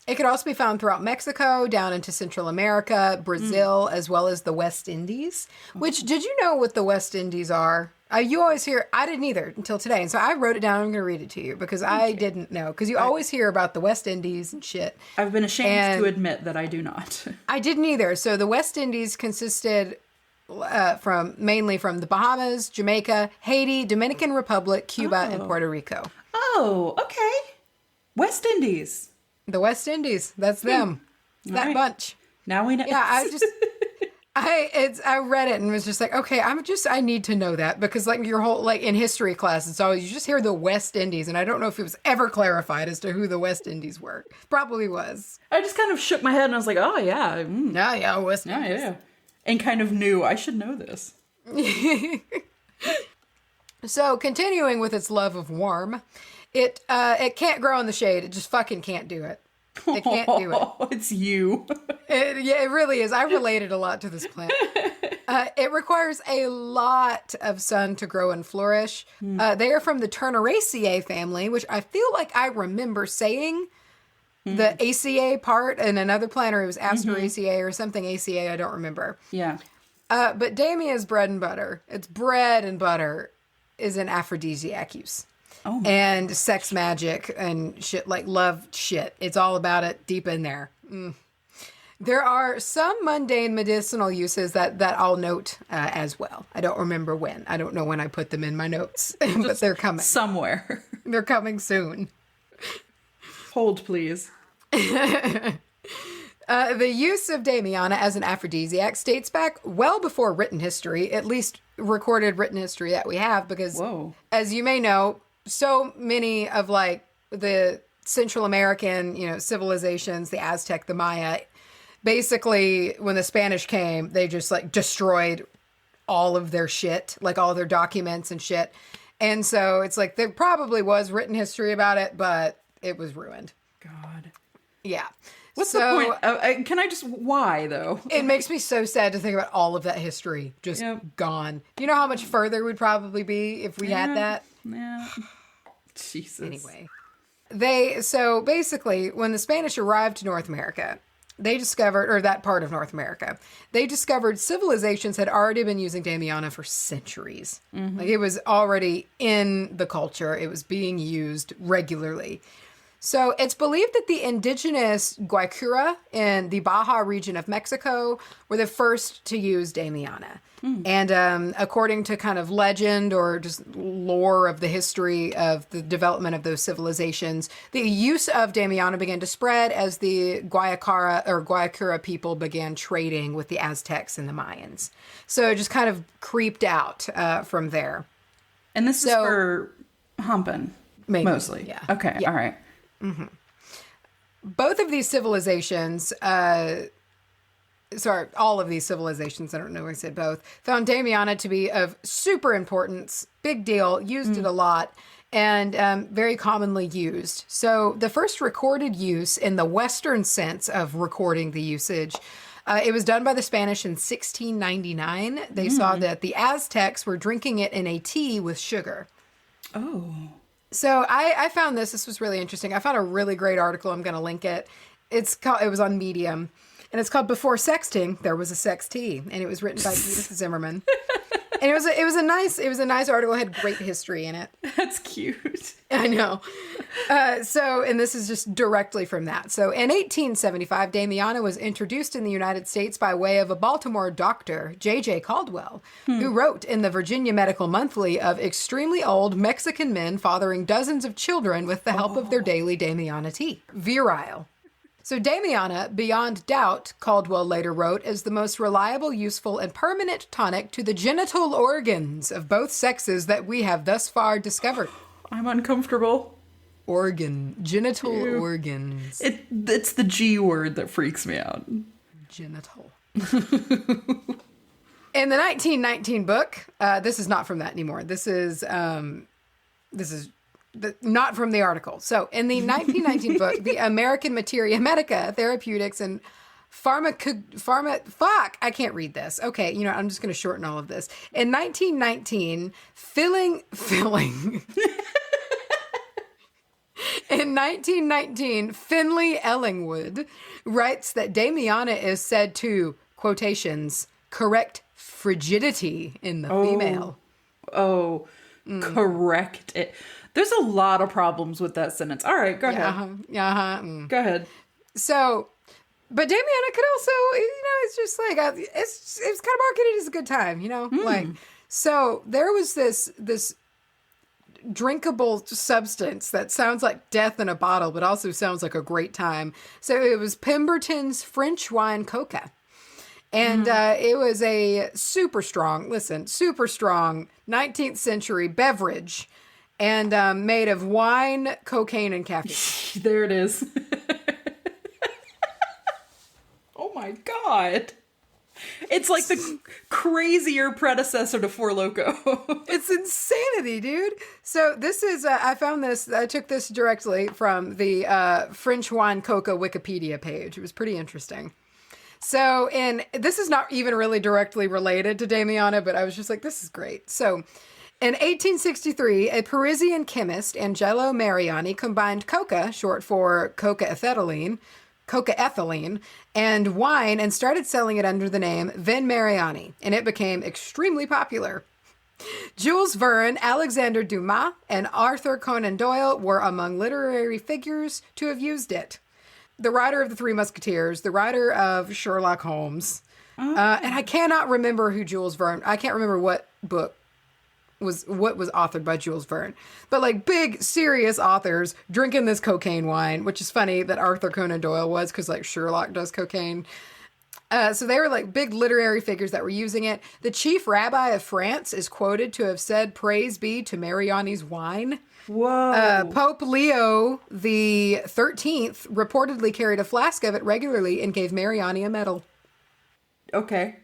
B: It could also be found throughout Mexico, down into Central America, Brazil, as well as the West Indies. Which, did you know what the West Indies are? You always hear, I didn't either until today. And so I wrote it down. I'm going to read it to you because I didn't know. Because you always hear about the West Indies and shit.
A: I've been ashamed to admit that I do not.
B: I didn't either. So the West Indies consisted mainly from the Bahamas, Jamaica, Haiti, Dominican Republic, Cuba, and Puerto Rico.
A: Oh, okay. West Indies.
B: The West Indies. That's them. It's that bunch.
A: Now we know.
B: Yeah, I read it and was just like, okay, I need to know that because like your whole, like in history class, it's always, you just hear the West Indies and I don't know if it was ever clarified as to who the West Indies were. Probably was.
A: I just kind of shook my head and I was like, oh yeah.
B: Yeah, West Indies.
A: Yeah. And kind of knew I should know this.
B: So continuing with its love of warm, it can't grow in the shade. It just fucking can't do it. It can't do it.
A: It's you.
B: It really is. I related a lot to this plant. It requires a lot of sun to grow and flourish. They are from the Turneraceae family, which I feel like I remember saying the ACA part in another plant, or it was Asteraceae or something ACA. I don't remember.
A: Yeah.
B: But Damia's bread and butter. Its bread and butter is an aphrodisiac use.
A: Oh,
B: and sex magic and shit, like love shit. It's all about it deep in there. There are some mundane medicinal uses that I'll note as well. I don't remember when. I don't know when I put them in my notes, but they're coming.
A: Somewhere.
B: They're coming soon.
A: Hold, please.
B: The use of Damiana as an aphrodisiac dates back well before written history, at least recorded written history that we have, because as you may know, so many of like the Central American, civilizations, the Aztec, the Maya, basically when the Spanish came, they just like destroyed all of their shit, like all their documents and shit. And so it's like there probably was written history about it, but it was ruined.
A: God.
B: Yeah.
A: What's the point? Can I just, why though?
B: It makes me so sad to think about all of that history just gone. Do you know how much further we'd probably be if we had that?
A: Yeah. Jesus.
B: Anyway. So basically, when the Spanish arrived to North America, they discovered, or that part of North America, they discovered civilizations had already been using Damiana for centuries. Like it was already in the culture. It was being used regularly. So it's believed that the indigenous Guaycura in the Baja region of Mexico were the first to use Damiana. And according to kind of legend or just lore of the history of the development of those civilizations, the use of Damiana began to spread as the Guaycura people began trading with the Aztecs and the Mayans. So it just kind of creeped out from there.
A: And this is for humping, mostly.
B: Yeah.
A: Okay, all right.
B: Both of these civilizations, all of these civilizations, I don't know if I said both, found Damiana to be of super importance, big deal, used it a lot, and very commonly used. So the first recorded use in the Western sense of recording the usage, it was done by the Spanish in 1699. They saw that the Aztecs were drinking it in a tea with sugar.
A: Oh.
B: So I found this. This was really interesting. I found a really great article. I'm going to link it. It was on Medium, and it's called "Before Sexting, There Was a Sex Tea," and it was written by Edith Zimmerman. And it was a nice article. It had great history in it.
A: That's cute.
B: I know. And this is just directly from that. So in 1875, Damiana was introduced in the United States by way of a Baltimore doctor, J.J. Caldwell, who wrote in the Virginia Medical Monthly of extremely old Mexican men fathering dozens of children with the help of their daily Damiana tea. Virile. So Damiana, beyond doubt, Caldwell later wrote, is the most reliable, useful, and permanent tonic to the genital organs of both sexes that we have thus far discovered.
A: I'm uncomfortable.
B: Genital organs.
A: It's the G word that freaks me out.
B: Genital. In the 1919 book, this is not from that anymore. This is not from the article. So in the 1919 book, the American Materia Medica, Therapeutics, and I can't read this. Okay, I'm just going to shorten all of this. In 1919, In 1919, Finley Ellingwood writes that Damiana is said to, quotations, correct frigidity in the female.
A: correct it. There's a lot of problems with that sentence. All right, go ahead. Go ahead.
B: So, but Damiana could also, it's just like, it's kind of marketed as a good time, Like, so there was this drinkable substance that sounds like death in a bottle, but also sounds like a great time. So it was Pemberton's French wine coca. And it was a super strong 19th century beverage and made of wine, cocaine, and caffeine.
A: There it is. Oh my God. It's like the crazier predecessor to Four Loko.
B: It's insanity, dude. So this is, I took this directly from the French wine coca Wikipedia page. It was pretty interesting. So, this is not even really directly related to Damiana, but I was just like, this is great. So, in 1863, a Parisian chemist, Angelo Mariani, combined coca, short for coca-ethylene, and wine and started selling it under the name Vin Mariani, and it became extremely popular. Jules Verne, Alexander Dumas, and Arthur Conan Doyle were among literary figures to have used it. The writer of The Three Musketeers, the writer of Sherlock Holmes, and I cannot remember who Jules Verne, I can't remember what book was authored by Jules Verne, but like big serious authors drinking this cocaine wine, which is funny that Arthur Conan Doyle was, because like Sherlock does cocaine. So they were like big literary figures that were using it. The chief rabbi of France is quoted to have said, "Praise be to Mariani's wine."
A: Whoa.
B: Pope Leo the 13th reportedly carried a flask of it regularly and gave Mariani a medal.
A: Okay.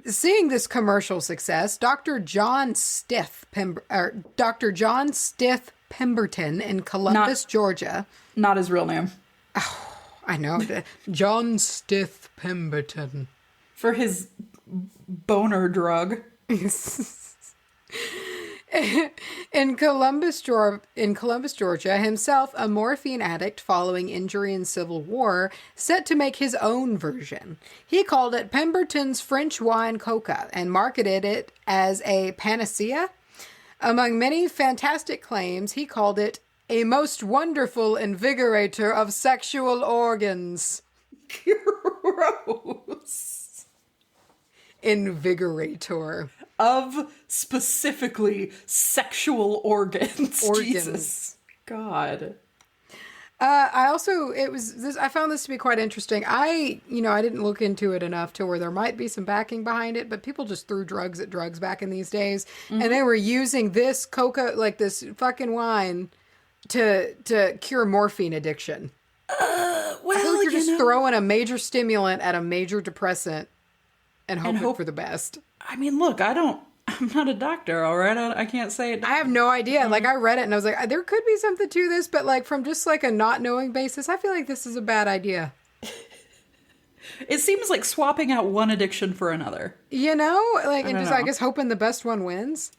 B: Seeing this commercial success, Dr. John Stith Pemberton in Columbus, Georgia.
A: Not his real name.
B: Oh, I know. John Stith Pemberton.
A: For his boner drug.
B: In Columbus, Georgia, himself a morphine addict following injury in Civil War, set to make his own version. He called it Pemberton's French wine coca and marketed it as a panacea. Among many fantastic claims, he called it a most wonderful invigorator of sexual organs.
A: Gross.
B: Invigorator.
A: Of specifically sexual organs. Jesus. God.
B: I found this to be quite interesting. I didn't look into it enough to where there might be some backing behind it, but people just threw drugs at drugs back in these days. Mm-hmm. And they were using this coca, like this fucking wine, to cure morphine addiction. I feel like you're just throwing a major stimulant at a major depressant and hoping for the best.
A: I mean, look, I'm not a doctor, all right? I can't say it.
B: I have no idea. Like, I read it and I was like, there could be something to this, but like from just like a not knowing basis, I feel like this is a bad idea.
A: It seems like swapping out one addiction for another.
B: I guess hoping the best one wins.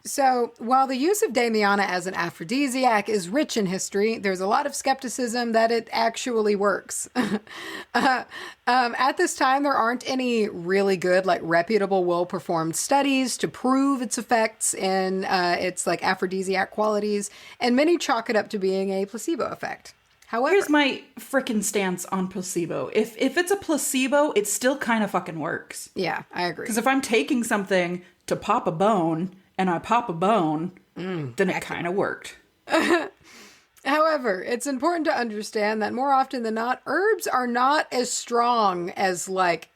B: So, while the use of Damiana as an aphrodisiac is rich in history, there's a lot of skepticism that it actually works. At this time, there aren't any really good, like, reputable, well-performed studies to prove its effects and its, like, aphrodisiac qualities, and many chalk it up to being a placebo effect. However,
A: here's my frickin' stance on placebo. If it's a placebo, it still kind of fucking works.
B: Yeah, I agree.
A: Because if I'm taking something to pop a bone and I pop a bone, then it kind of worked.
B: However, it's important to understand that more often than not, herbs are not as strong as like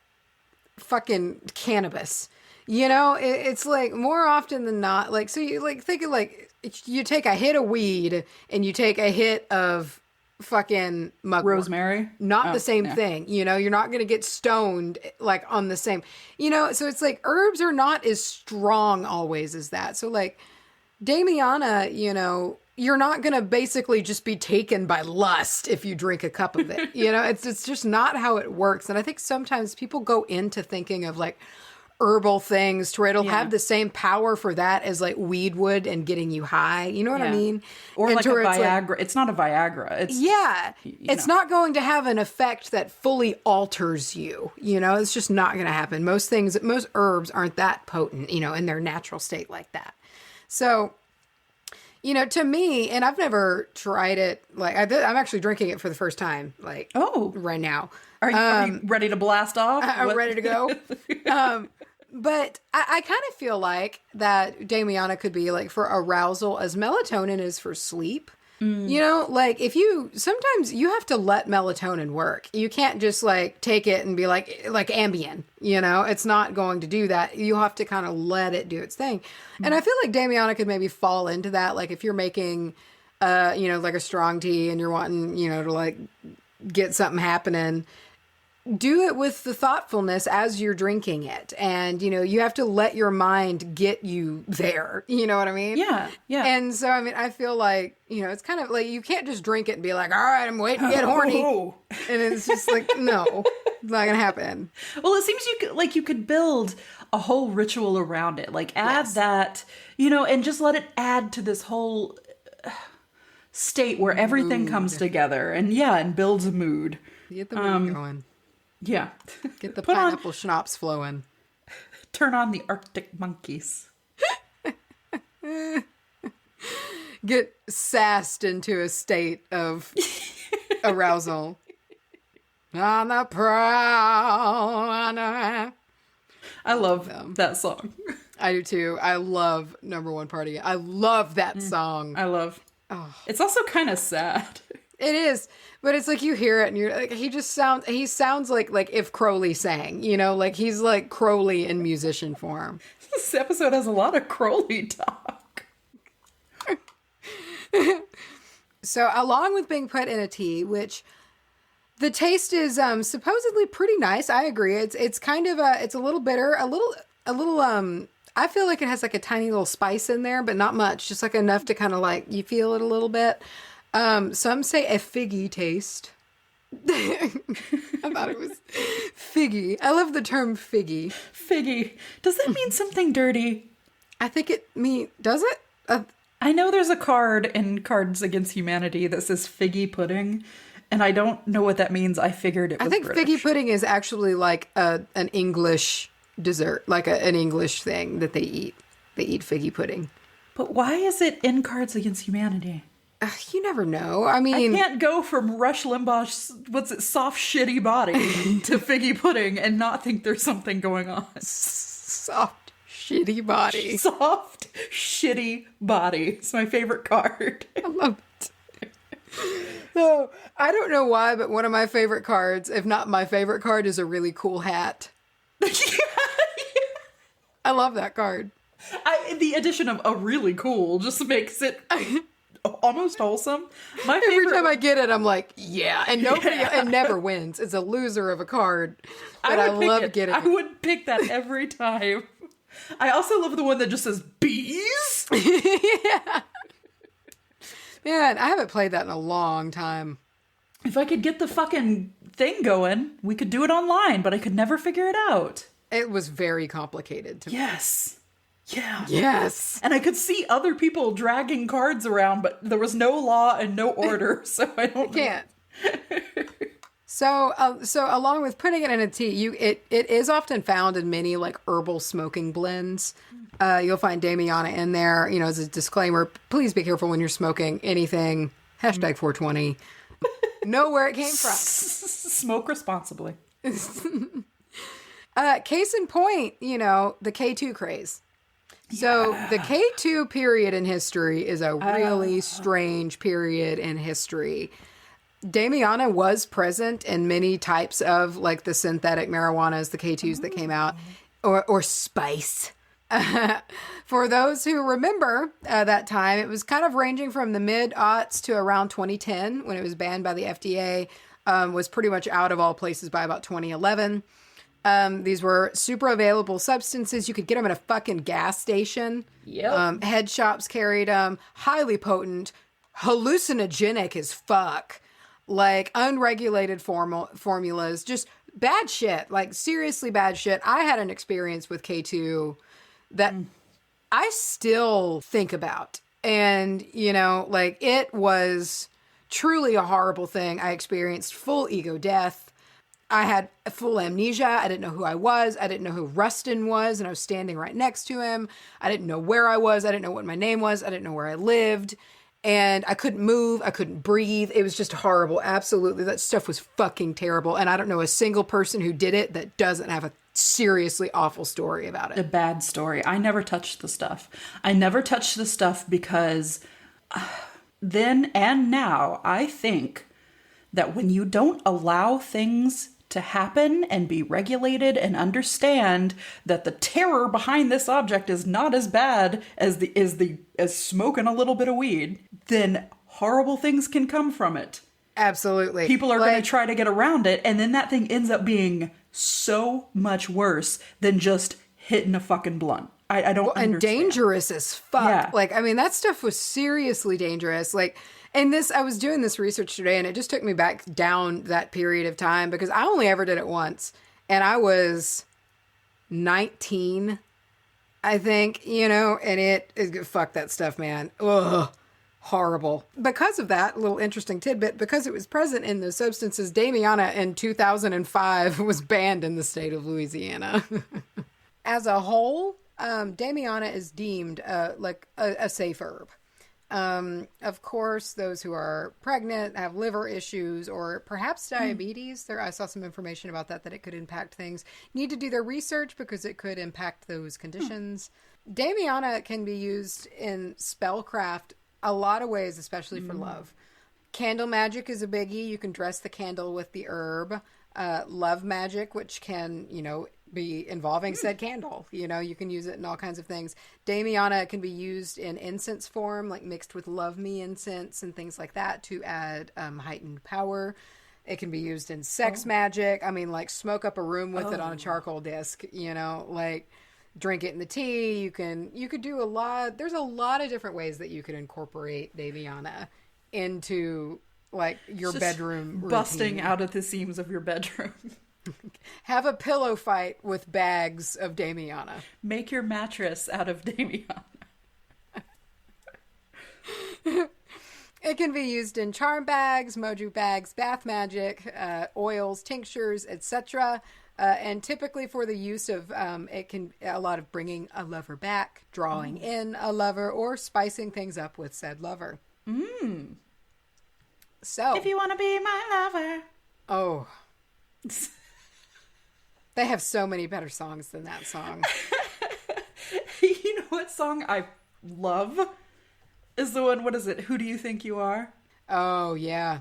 B: fucking cannabis. It's like more often than not, like, so you like think of like you take a hit of weed and you take a hit of fucking mugwort.
A: Rosemary?
B: Not the same thing. You're not going to get stoned like on the same, so it's like herbs are not as strong always as that. So like Damiana, you're not going to basically just be taken by lust if you drink a cup of it. It's just not how it works. And I think sometimes people go into thinking of like herbal things to where it'll have the same power for that as like weed would and getting you high. You know what I mean?
A: Or like a Viagra. It's not a Viagra.
B: It's not going to have an effect that fully alters you. You know, it's just not going to happen. Most herbs aren't that potent, you know, in their natural state like that. So, you know, to me, and I've never tried it. Like I'm actually drinking it for the first time. Like, right now.
A: Are you ready to blast off?
B: I'm ready to go. But I kind of feel like that Damiana could be like for arousal as melatonin is for sleep. You know, like sometimes you have to let melatonin work. You can't just like take it and be like Ambien, you know, it's not going to do that. You have to kind of let it do its thing. And I feel like Damiana could maybe fall into that. Like if you're making, you know, like a strong tea and you're wanting, you know, to like get something happening, do it with the thoughtfulness as you're drinking it. And, you know, you have to let your mind get you there. You know what I mean?
A: Yeah. Yeah.
B: And so, I mean, I feel like, you know, it's kind of like, you can't just drink it and be like, all right, I'm waiting to get horny. And it's just like, no, it's not going to happen.
A: Well, it seems you could build a whole ritual around it. Like add that, you know, and just let it add to this whole state where everything comes together and builds a mood.
B: Get the mood going.
A: Yeah.
B: Get the pineapple schnapps flowing.
A: Turn on the Arctic Monkeys.
B: Get sassed into a state of arousal. On the prowl.
A: I love that song.
B: I do too. I love Number One Party. I love that song. It's
A: also kind of sad.
B: It is, but it's like you hear it and you're like, he sounds like if Crowley sang, you know, like he's like Crowley in musician form.
A: This episode has a lot of Crowley talk.
B: So along with being put in a tea, which the taste is supposedly pretty nice. I agree. It's kind of it's a little bitter, a little I feel like it has like a tiny little spice in there, but not much, just like enough to kind of like you feel it a little bit. Some say a figgy taste. I thought it was figgy. I love the term figgy.
A: Figgy. Does that mean something dirty?
B: I think does it?
A: I know there's a card in Cards Against Humanity that says figgy pudding, and I don't know what that means. I figured it was
B: British. Figgy pudding is actually like an English dessert, like an English thing that they eat. They eat figgy pudding.
A: But why is it in Cards Against Humanity?
B: You never know. I mean,
A: I can't go from Rush Limbaugh's, soft, shitty body to figgy pudding and not think there's something going on.
B: Soft, shitty body.
A: Soft, shitty body. It's my favorite card.
B: I love it. So, I don't know why, but one of my favorite cards, if not my favorite card, is a really cool hat. I love that card.
A: The addition of a really cool just makes it almost wholesome.
B: Every time I get it, I'm like, yeah. And it never wins. It's a loser of a card. But I love getting it.
A: I would pick that every time. I also love the one that just says bees.
B: Yeah. Man, I haven't played that in a long time.
A: If I could get the fucking thing going, we could do it online, but I could never figure it out.
B: It was very complicated to me.
A: Yes. Yeah.
B: Yes.
A: And I could see other people dragging cards around, but there was no law and no order, so I don't
B: can't. So along with putting it in a tea, it is often found in many like herbal smoking blends. You'll find Damiana in there. You know, as a disclaimer, please be careful when you're smoking anything. Hashtag 420. Know where it came from.
A: Smoke responsibly.
B: Case in point, you know, the K2 craze. So the K2 period in history is a really strange period in history. Damiana was present in many types of like the synthetic marijuanas, the K2s that came out, or spice. For those who remember that time, it was kind of ranging from the mid-aughts to around 2010 when it was banned by the FDA, was pretty much out of all places by about 2011. These were super available substances. You could get them at a fucking gas station.
A: Yep.
B: Head shops carried them. Highly potent. Hallucinogenic as fuck. Like unregulated formulas. Just bad shit, like seriously bad shit. I had an experience with K2 that I still think about. And, you know, like it was truly a horrible thing. I experienced full ego death. I had full amnesia. I didn't know who I was. I didn't know who Rustin was, and I was standing right next to him. I didn't know where I was. I didn't know what my name was. I didn't know where I lived. And I couldn't move. I couldn't breathe. It was just horrible. Absolutely. That stuff was fucking terrible. And I don't know a single person who did it that doesn't have a seriously awful story about it.
A: A bad story. I never touched the stuff. I never touched the stuff because then and now I think that when you don't allow things to happen and be regulated and understand that the terror behind this object is not as bad as smoking a little bit of weed, then horrible things can come from it.
B: Absolutely.
A: People are going to try to get around it, and then that thing ends up being so much worse than just hitting a fucking blunt. I don't understand.
B: And dangerous as fuck.
A: Yeah.
B: Like, I mean, that stuff was seriously dangerous. Like, and I was doing this research today, and it just took me back down that period of time because I only ever did it once, and I was 19, I think, you know, and fuck that stuff, man. Ugh. Horrible. Because of that, a little interesting tidbit, because it was present in those substances, Damiana in 2005 was banned in the state of Louisiana. As a whole, Damiana is deemed like a safe herb. Of course, those who are pregnant, have liver issues, or perhaps diabetes, I saw some information about that it could impact things, need to do their research because it could impact those conditions. Damiana can be used in spellcraft a lot of ways, especially for love. Candle magic is a biggie. You can dress the candle with the herb. Love magic, which can, you know, be involving said candle. You know, you can use it in all kinds of things. Damiana can be used in incense form, like mixed with Love Me incense and things like that to add heightened power. It can be used in sex magic. I mean, like smoke up a room with it on a charcoal disc, you know, like drink it in the tea. You could do a lot. There's a lot of different ways that you could incorporate Damiana into like your bedroom routine.
A: Busting out at the seams of your bedroom.
B: Have a pillow fight with bags of Damiana.
A: Make your mattress out of Damiana.
B: It can be used in charm bags, mojo bags, bath magic, oils, tinctures, etc. And typically for the use of, it can a lot of bringing a lover back, drawing in a lover, or spicing things up with said lover. So,
A: if you want to be my lover.
B: Oh. They have so many better songs than that song.
A: You know what song I love? Is the one, what is it? Who Do You Think You Are?
B: Oh, yeah.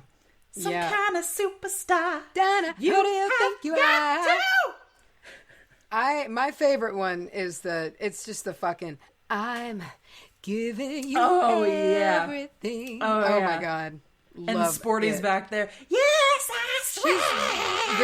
A: Some kind of superstar.
B: Donna, who do you think you are? My favorite one is it's just the fucking, I'm giving you everything. Oh my God.
A: And Sporty's back there. Yes, I swear.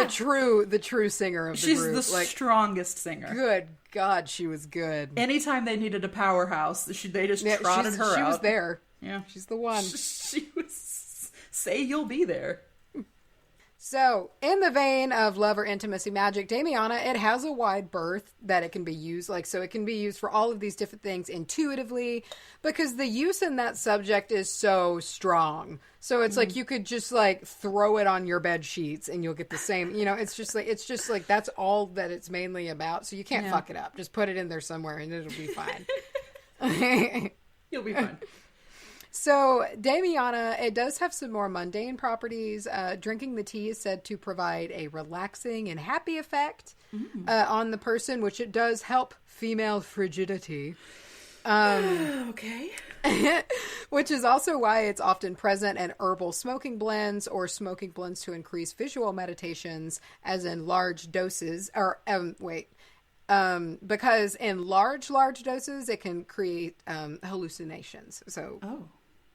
B: She's the true singer of the group.
A: She's the strongest singer.
B: Good God, she was good.
A: Anytime they needed a powerhouse, they just trotted her out.
B: She was there.
A: Yeah.
B: She's the one.
A: She was, say you'll be there.
B: So, in the vein of love or intimacy magic, Damiana, it has a wide berth that it can be used. So it can be used for all of these different things intuitively, because the use in that subject is so strong. So it's like you could just like throw it on your bed sheets and you'll get the same, you know, it's just like that's all that it's mainly about. So you can't fuck it up. Just put it in there somewhere and it'll be fine.
A: You'll be fine.
B: So, Damiana, it does have some more mundane properties. Drinking the tea is said to provide a relaxing and happy effect on the person, which it does help female frigidity.
A: Okay.
B: Which is also why it's often present in herbal smoking blends or smoking blends to increase visual meditations, as in large doses. Because in large doses, it can create hallucinations. So,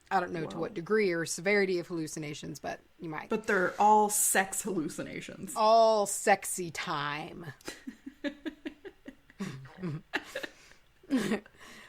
B: I don't know to what degree or severity of hallucinations, but you might.
A: But they're all sex hallucinations.
B: All sexy time.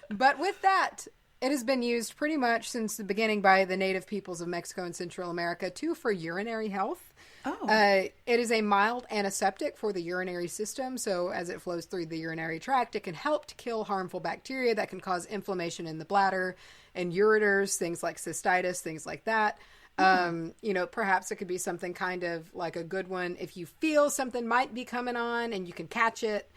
B: But with that, It has been used pretty much since the beginning by the native peoples of Mexico and Central America, too, for urinary health.
A: Oh.
B: It is a mild antiseptic for the urinary system, so as it flows through the urinary tract, it can help to kill harmful bacteria that can cause inflammation in the bladder and ureters, things like cystitis, things like that. Perhaps it could be something kind of like a good one if you feel something might be coming on and you can catch it.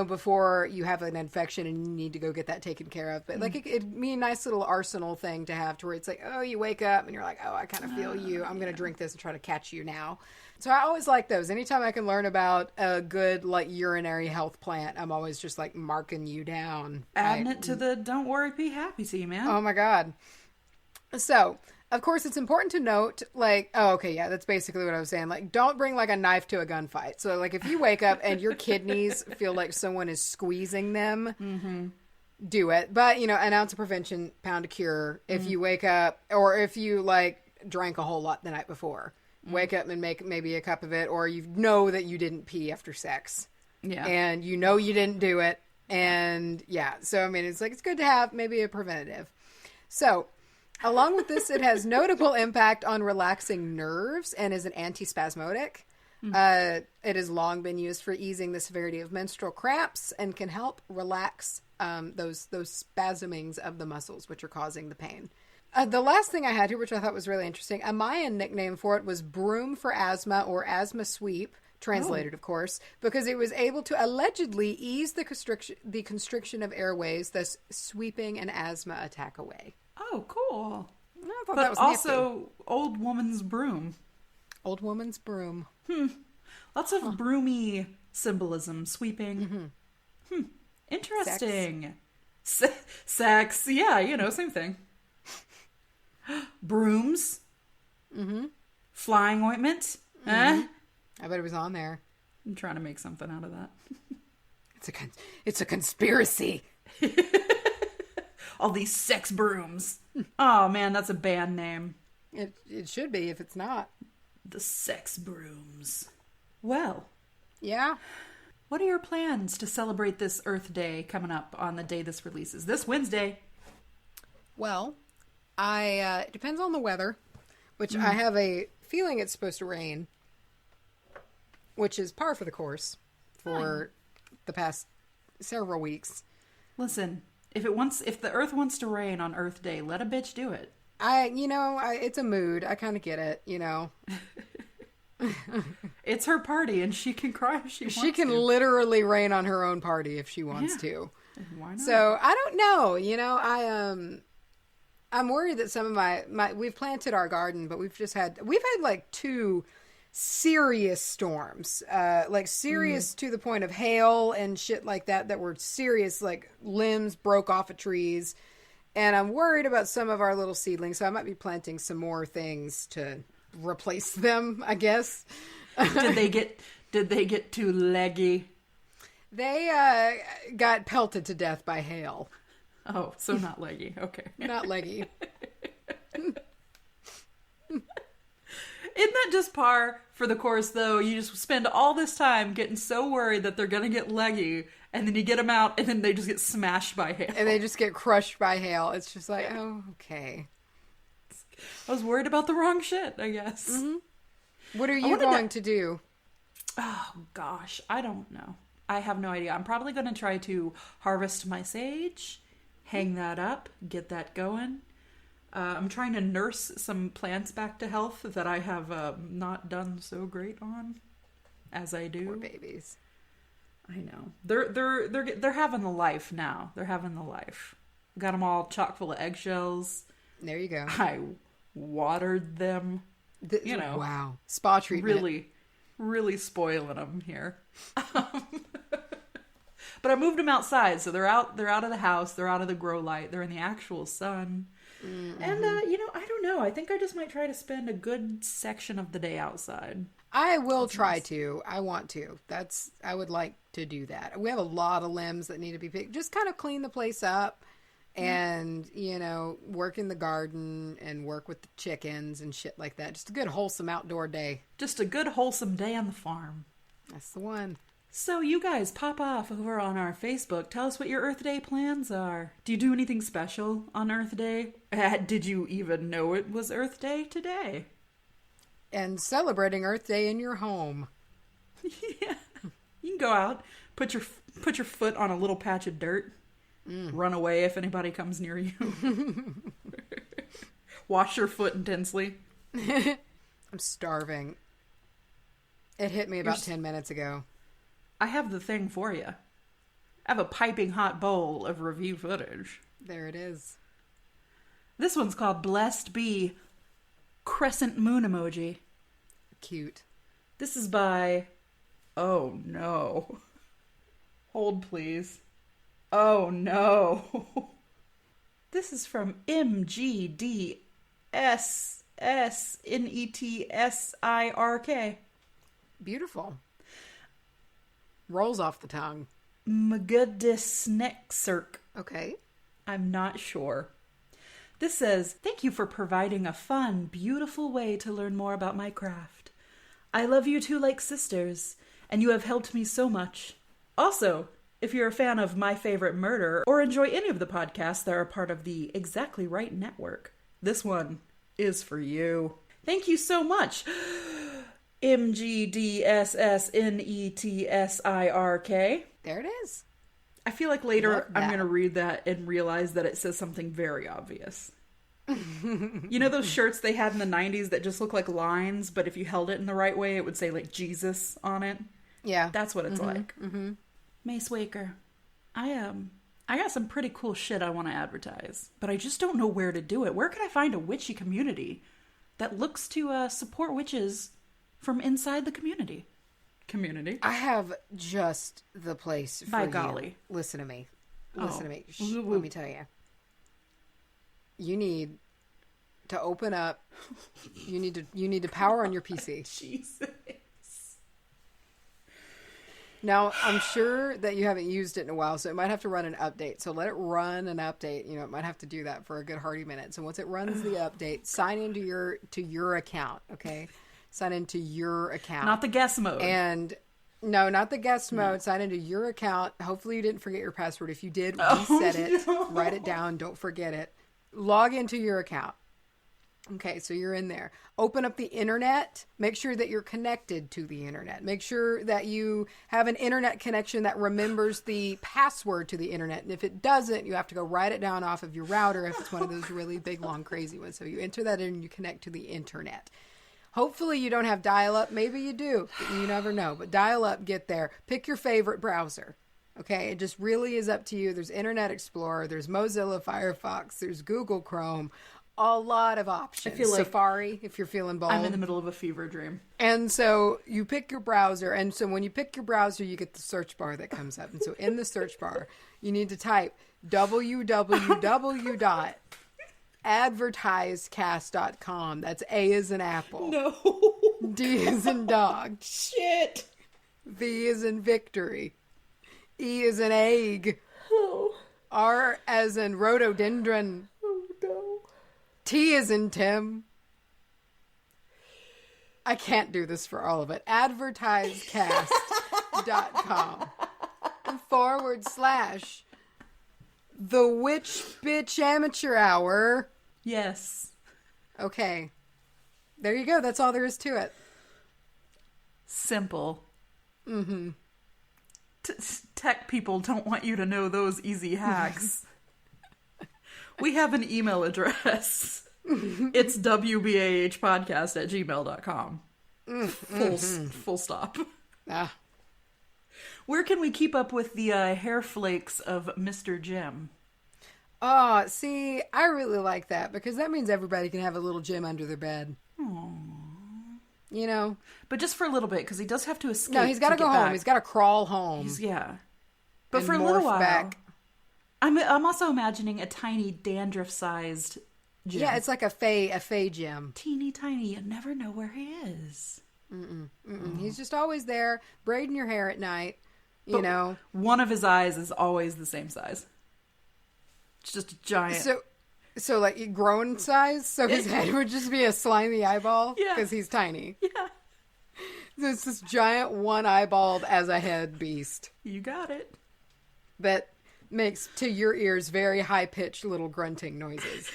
B: Before you have an infection and you need to go get that taken care of. But it'd be a nice little arsenal thing to have to where it's like, oh, you wake up and you're like, oh, I kind of feel you. I'm going to drink this and try to catch you now. So I always like those. Anytime I can learn about a good urinary health plant, I'm always just marking you down.
A: Adding it to the don't worry, be happy scene, man.
B: Oh my God. So, of course, it's important to note, that's basically what I was saying. Don't bring, a knife to a gunfight. So, if you wake up and your kidneys feel like someone is squeezing them, do it. But, an ounce of prevention, pound of cure. If you wake up, or if you, drank a whole lot the night before, wake up and make maybe a cup of it, or you know that you didn't pee after sex. Yeah. And you know you didn't do it. And, yeah. So, it's good to have maybe a preventative. So, along with this, it has notable impact on relaxing nerves and is an antispasmodic. It has long been used for easing the severity of menstrual cramps and can help relax those spasmings of the muscles which are causing the pain. The last thing I had here, which I thought was really interesting, a Mayan nickname for it was Broom for asthma, or asthma sweep, translated, of course, because it was able to allegedly ease the constriction of airways, thus sweeping an asthma attack away.
A: Oh, cool.
B: I thought
A: but
B: that was
A: also
B: nifty.
A: old woman's broom.
B: Old woman's broom.
A: Lots of broomy symbolism, sweeping. Interesting. Sex. Yeah, same thing. Brooms. Flying ointment.
B: I bet it was on there.
A: I'm trying to make something out of that.
B: It's a conspiracy.
A: All these sex brooms. Oh man, that's a band name.
B: It should be if it's not.
A: The sex brooms. Well.
B: Yeah.
A: What are your plans to celebrate this Earth Day coming up on the day this releases? This Wednesday.
B: Well, it depends on the weather, which I have a feeling it's supposed to rain, which is par for the course for the past several weeks.
A: Listen. If the Earth wants to rain on Earth Day, let a bitch do it.
B: It's a mood. I kind of get it,
A: It's her party, and she can cry if she wants to.
B: She can literally rain on her own party if she wants to.
A: Why not?
B: So, I don't know. I'm worried that some of my we've planted our garden, but we've had two serious storms, serious to the point of hail and shit like that were serious, limbs broke off of trees. And I'm worried about some of our little seedlings, so I might be planting some more things to replace them, I guess.
A: Did they get too leggy?
B: They got pelted to death by hail.
A: Oh, so not leggy. Okay.
B: Not leggy.
A: Isn't that just par for the course, though? You just spend all this time getting so worried that they're going to get leggy, and then you get them out, and then they just get smashed by hail.
B: And they just get crushed by hail. It's just like, oh, okay.
A: I was worried about the wrong shit, I guess.
B: Mm-hmm. What are you going to do?
A: Oh, gosh. I don't know. I have no idea. I'm probably going to try to harvest my sage, hang that up, get that going. I'm trying to nurse some plants back to health that I have not done so great on, as I do.
B: Poor babies.
A: I know. They're having the life now. They're having the life. Got them all chock full of eggshells.
B: There you go.
A: I watered them.
B: Wow. Spa treatment.
A: Really, really spoiling them here. But I moved them outside, so they're out of the house. They're out of the grow light. They're in the actual sun. Mm-hmm. And, I don't know. I think I just might try to spend a good section of the day outside.
B: I will try to. I want to. I would like to do that. We have a lot of limbs that need to be picked. Just kind of clean the place up and, work in the garden and work with the chickens and shit like that. Just a good, wholesome outdoor day.
A: Just a good, wholesome day on the farm.
B: That's the one.
A: So you guys pop off over on our Facebook. Tell us what your Earth Day plans are. Do you do anything special on Earth Day? Did you even know it was Earth Day today?
B: And celebrating Earth Day in your home.
A: Yeah. You can go out, put your foot on a little patch of dirt, run away if anybody comes near you. Wash your foot intensely.
B: I'm starving. It hit me about 10 minutes ago.
A: I have the thing for you. I have a piping hot bowl of review footage.
B: There it is.
A: This one's called Blessed Be Crescent Moon Emoji.
B: Cute.
A: This is by... Oh, no. Hold, please. Oh, no. This is from MGDSSNETSIRK.
B: Beautiful. Rolls off the tongue.
A: Mgudisnexirk.
B: Okay.
A: I'm not sure. This says, thank you for providing a fun, beautiful way to learn more about my craft. I love you two like sisters, and you have helped me so much. Also, if you're a fan of My Favorite Murder or enjoy any of the podcasts that are part of the Exactly Right Network, this one is for you. Thank you so much. MGDSSNETSIRK.
B: There it is.
A: I feel like later I'm going to read that and realize that it says something very obvious. You know those shirts they had in the 90s that just look like lines, but if you held it in the right way, it would say like Jesus on it?
B: Yeah.
A: That's what it's like. Mm-hmm. Mace Waker, I got some pretty cool shit I want to advertise, but I just don't know where to do it. Where can I find a witchy community that looks to support witches from inside the community?
B: I have just the place for
A: By golly.
B: you. Listen to me. Listen to me. Let me tell you. You need to open up. You need to power on your PC.
A: Jesus.
B: Now, I'm sure that you haven't used it in a while, so it might have to run an update. So let it run an update. You know, it might have to do that for a good hearty minute. So once it runs the update, sign into your account, okay? Sign into your account.
A: Not the guest mode.
B: And no, not the guest mode. Sign into your account. Hopefully you didn't forget your password. If you did, reset it. Write it down. Don't forget it. Log into your account. Okay, so you're in there. Open up the internet. Make sure that you're connected to the internet. Make sure that you have an internet connection that remembers the password to the internet. And if it doesn't, you have to go write it down off of your router if it's one of those really big, long, crazy ones. So you enter that in and you connect to the internet. Hopefully you don't have dial-up. Maybe you do. You never know. But dial-up, get there. Pick your favorite browser. Okay, it just really is up to you. There's Internet Explorer. There's Mozilla Firefox. There's Google Chrome. A lot of options. I feel like Safari, if you're feeling bold.
A: I'm in the middle of a fever dream.
B: And so you pick your browser. And so when you pick your browser, you get the search bar that comes up. And so in the search bar, you need to type www.advertisecast.com. That's A as in apple.
A: No.
B: D as in dog.
A: Shit.
B: V as in victory. E as in egg.
A: Oh.
B: R as in rhododendron.
A: Oh, no.
B: T as in Tim. I can't do this for all of it. Advertisecast.com / The Witch Bitch Amateur Hour.
A: Yes.
B: Okay. There you go. That's all there is to it.
A: Simple. Mm-hmm. Tech people don't want you to know those easy hacks. We have an email address. It's wbahpodcast@gmail.com. Full stop.
B: Ah.
A: Where can we keep up with the hair flakes of Mr. Jim?
B: Oh, see, I really like that because that means everybody can have a little Jim under their bed.
A: Aww.
B: You know?
A: But just for a little bit because he does have to escape.
B: No, he's got to go home.
A: Back.
B: He's got to crawl home.
A: But for a little while.
B: Back.
A: I'm also imagining a tiny dandruff-sized Jim.
B: Yeah, it's like a Fey Jim.
A: Teeny tiny. You never know where he is.
B: Mm-mm. He's just always there, braiding your hair at night. You know,
A: one of his eyes is always the same size. It's just a giant.
B: So like grown size. So his head would just be a slimy eyeball.
A: Yeah,
B: because he's tiny.
A: Yeah.
B: It's this giant one-eyeballed as a head beast.
A: You got it.
B: That makes, to your ears, very high-pitched little grunting noises.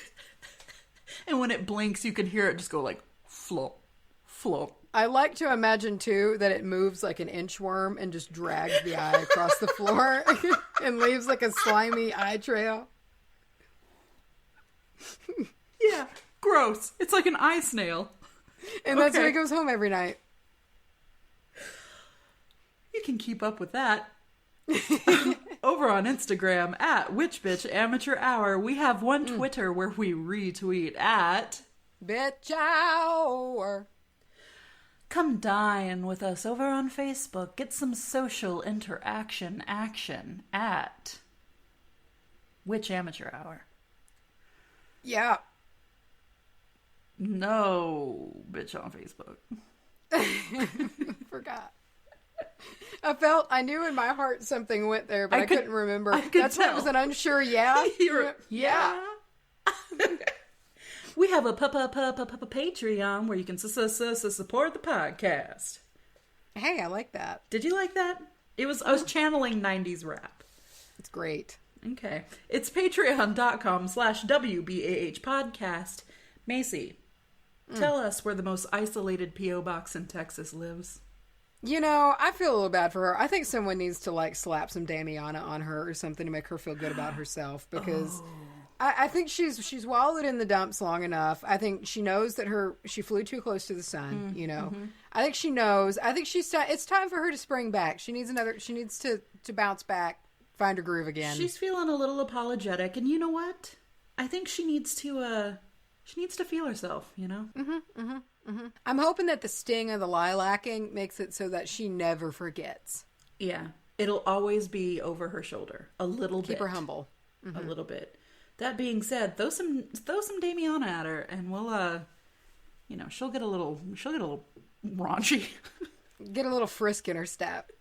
A: And when it blinks, you can hear it just go like, flop, flop.
B: I like to imagine, too, that it moves like an inchworm and just drags the eye across the floor and leaves like a slimy eye trail.
A: Yeah, gross. It's like an eye snail.
B: And that's where he goes home every night.
A: You can keep up with that. Over on Instagram at witchbitchamateurhour. We have one Twitter where we retweet at
B: Bitch Hour.
A: Come dine with us over on Facebook. Get some social interaction action at Witch Amateur Hour.
B: Yeah.
A: No bitch on Facebook.
B: Forgot. I knew in my heart something went there, but I couldn't remember. That's why it was an unsure yeah.
A: Yeah. We have a Patreon where you can support the podcast.
B: Hey, I like that.
A: Did you like that? I was channeling 90s rap.
B: It's great.
A: Okay. It's patreon.com/wbahpodcast. Macy, tell us where the most isolated P.O. box in Texas lives.
B: You know, I feel a little bad for her. I think someone needs to like slap some Damiana on her or something to make her feel good about herself, because I think she's wallowed in the dumps long enough. I think she knows that she flew too close to the sun, you know. Mm-hmm. I think she knows. I think it's time for her to spring back. She needs to bounce back, find her groove again.
A: She's feeling a little apologetic, and you know what? I think she needs to feel herself, you know?
B: Mm-hmm, mm-hmm. Mm-hmm. I'm hoping that the sting of the lilacking makes it so that she never forgets.
A: Yeah. It'll always be over her shoulder. A little bit.
B: Keep her humble. Mm-hmm.
A: A little bit. That being said, throw some Damiana at her and we'll she'll get a little raunchy.
B: Get a little frisk in her step.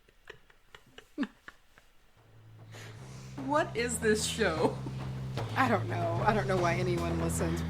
A: What is this show?
B: I don't know. I don't know why anyone listens.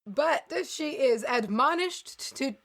B: But she is admonished to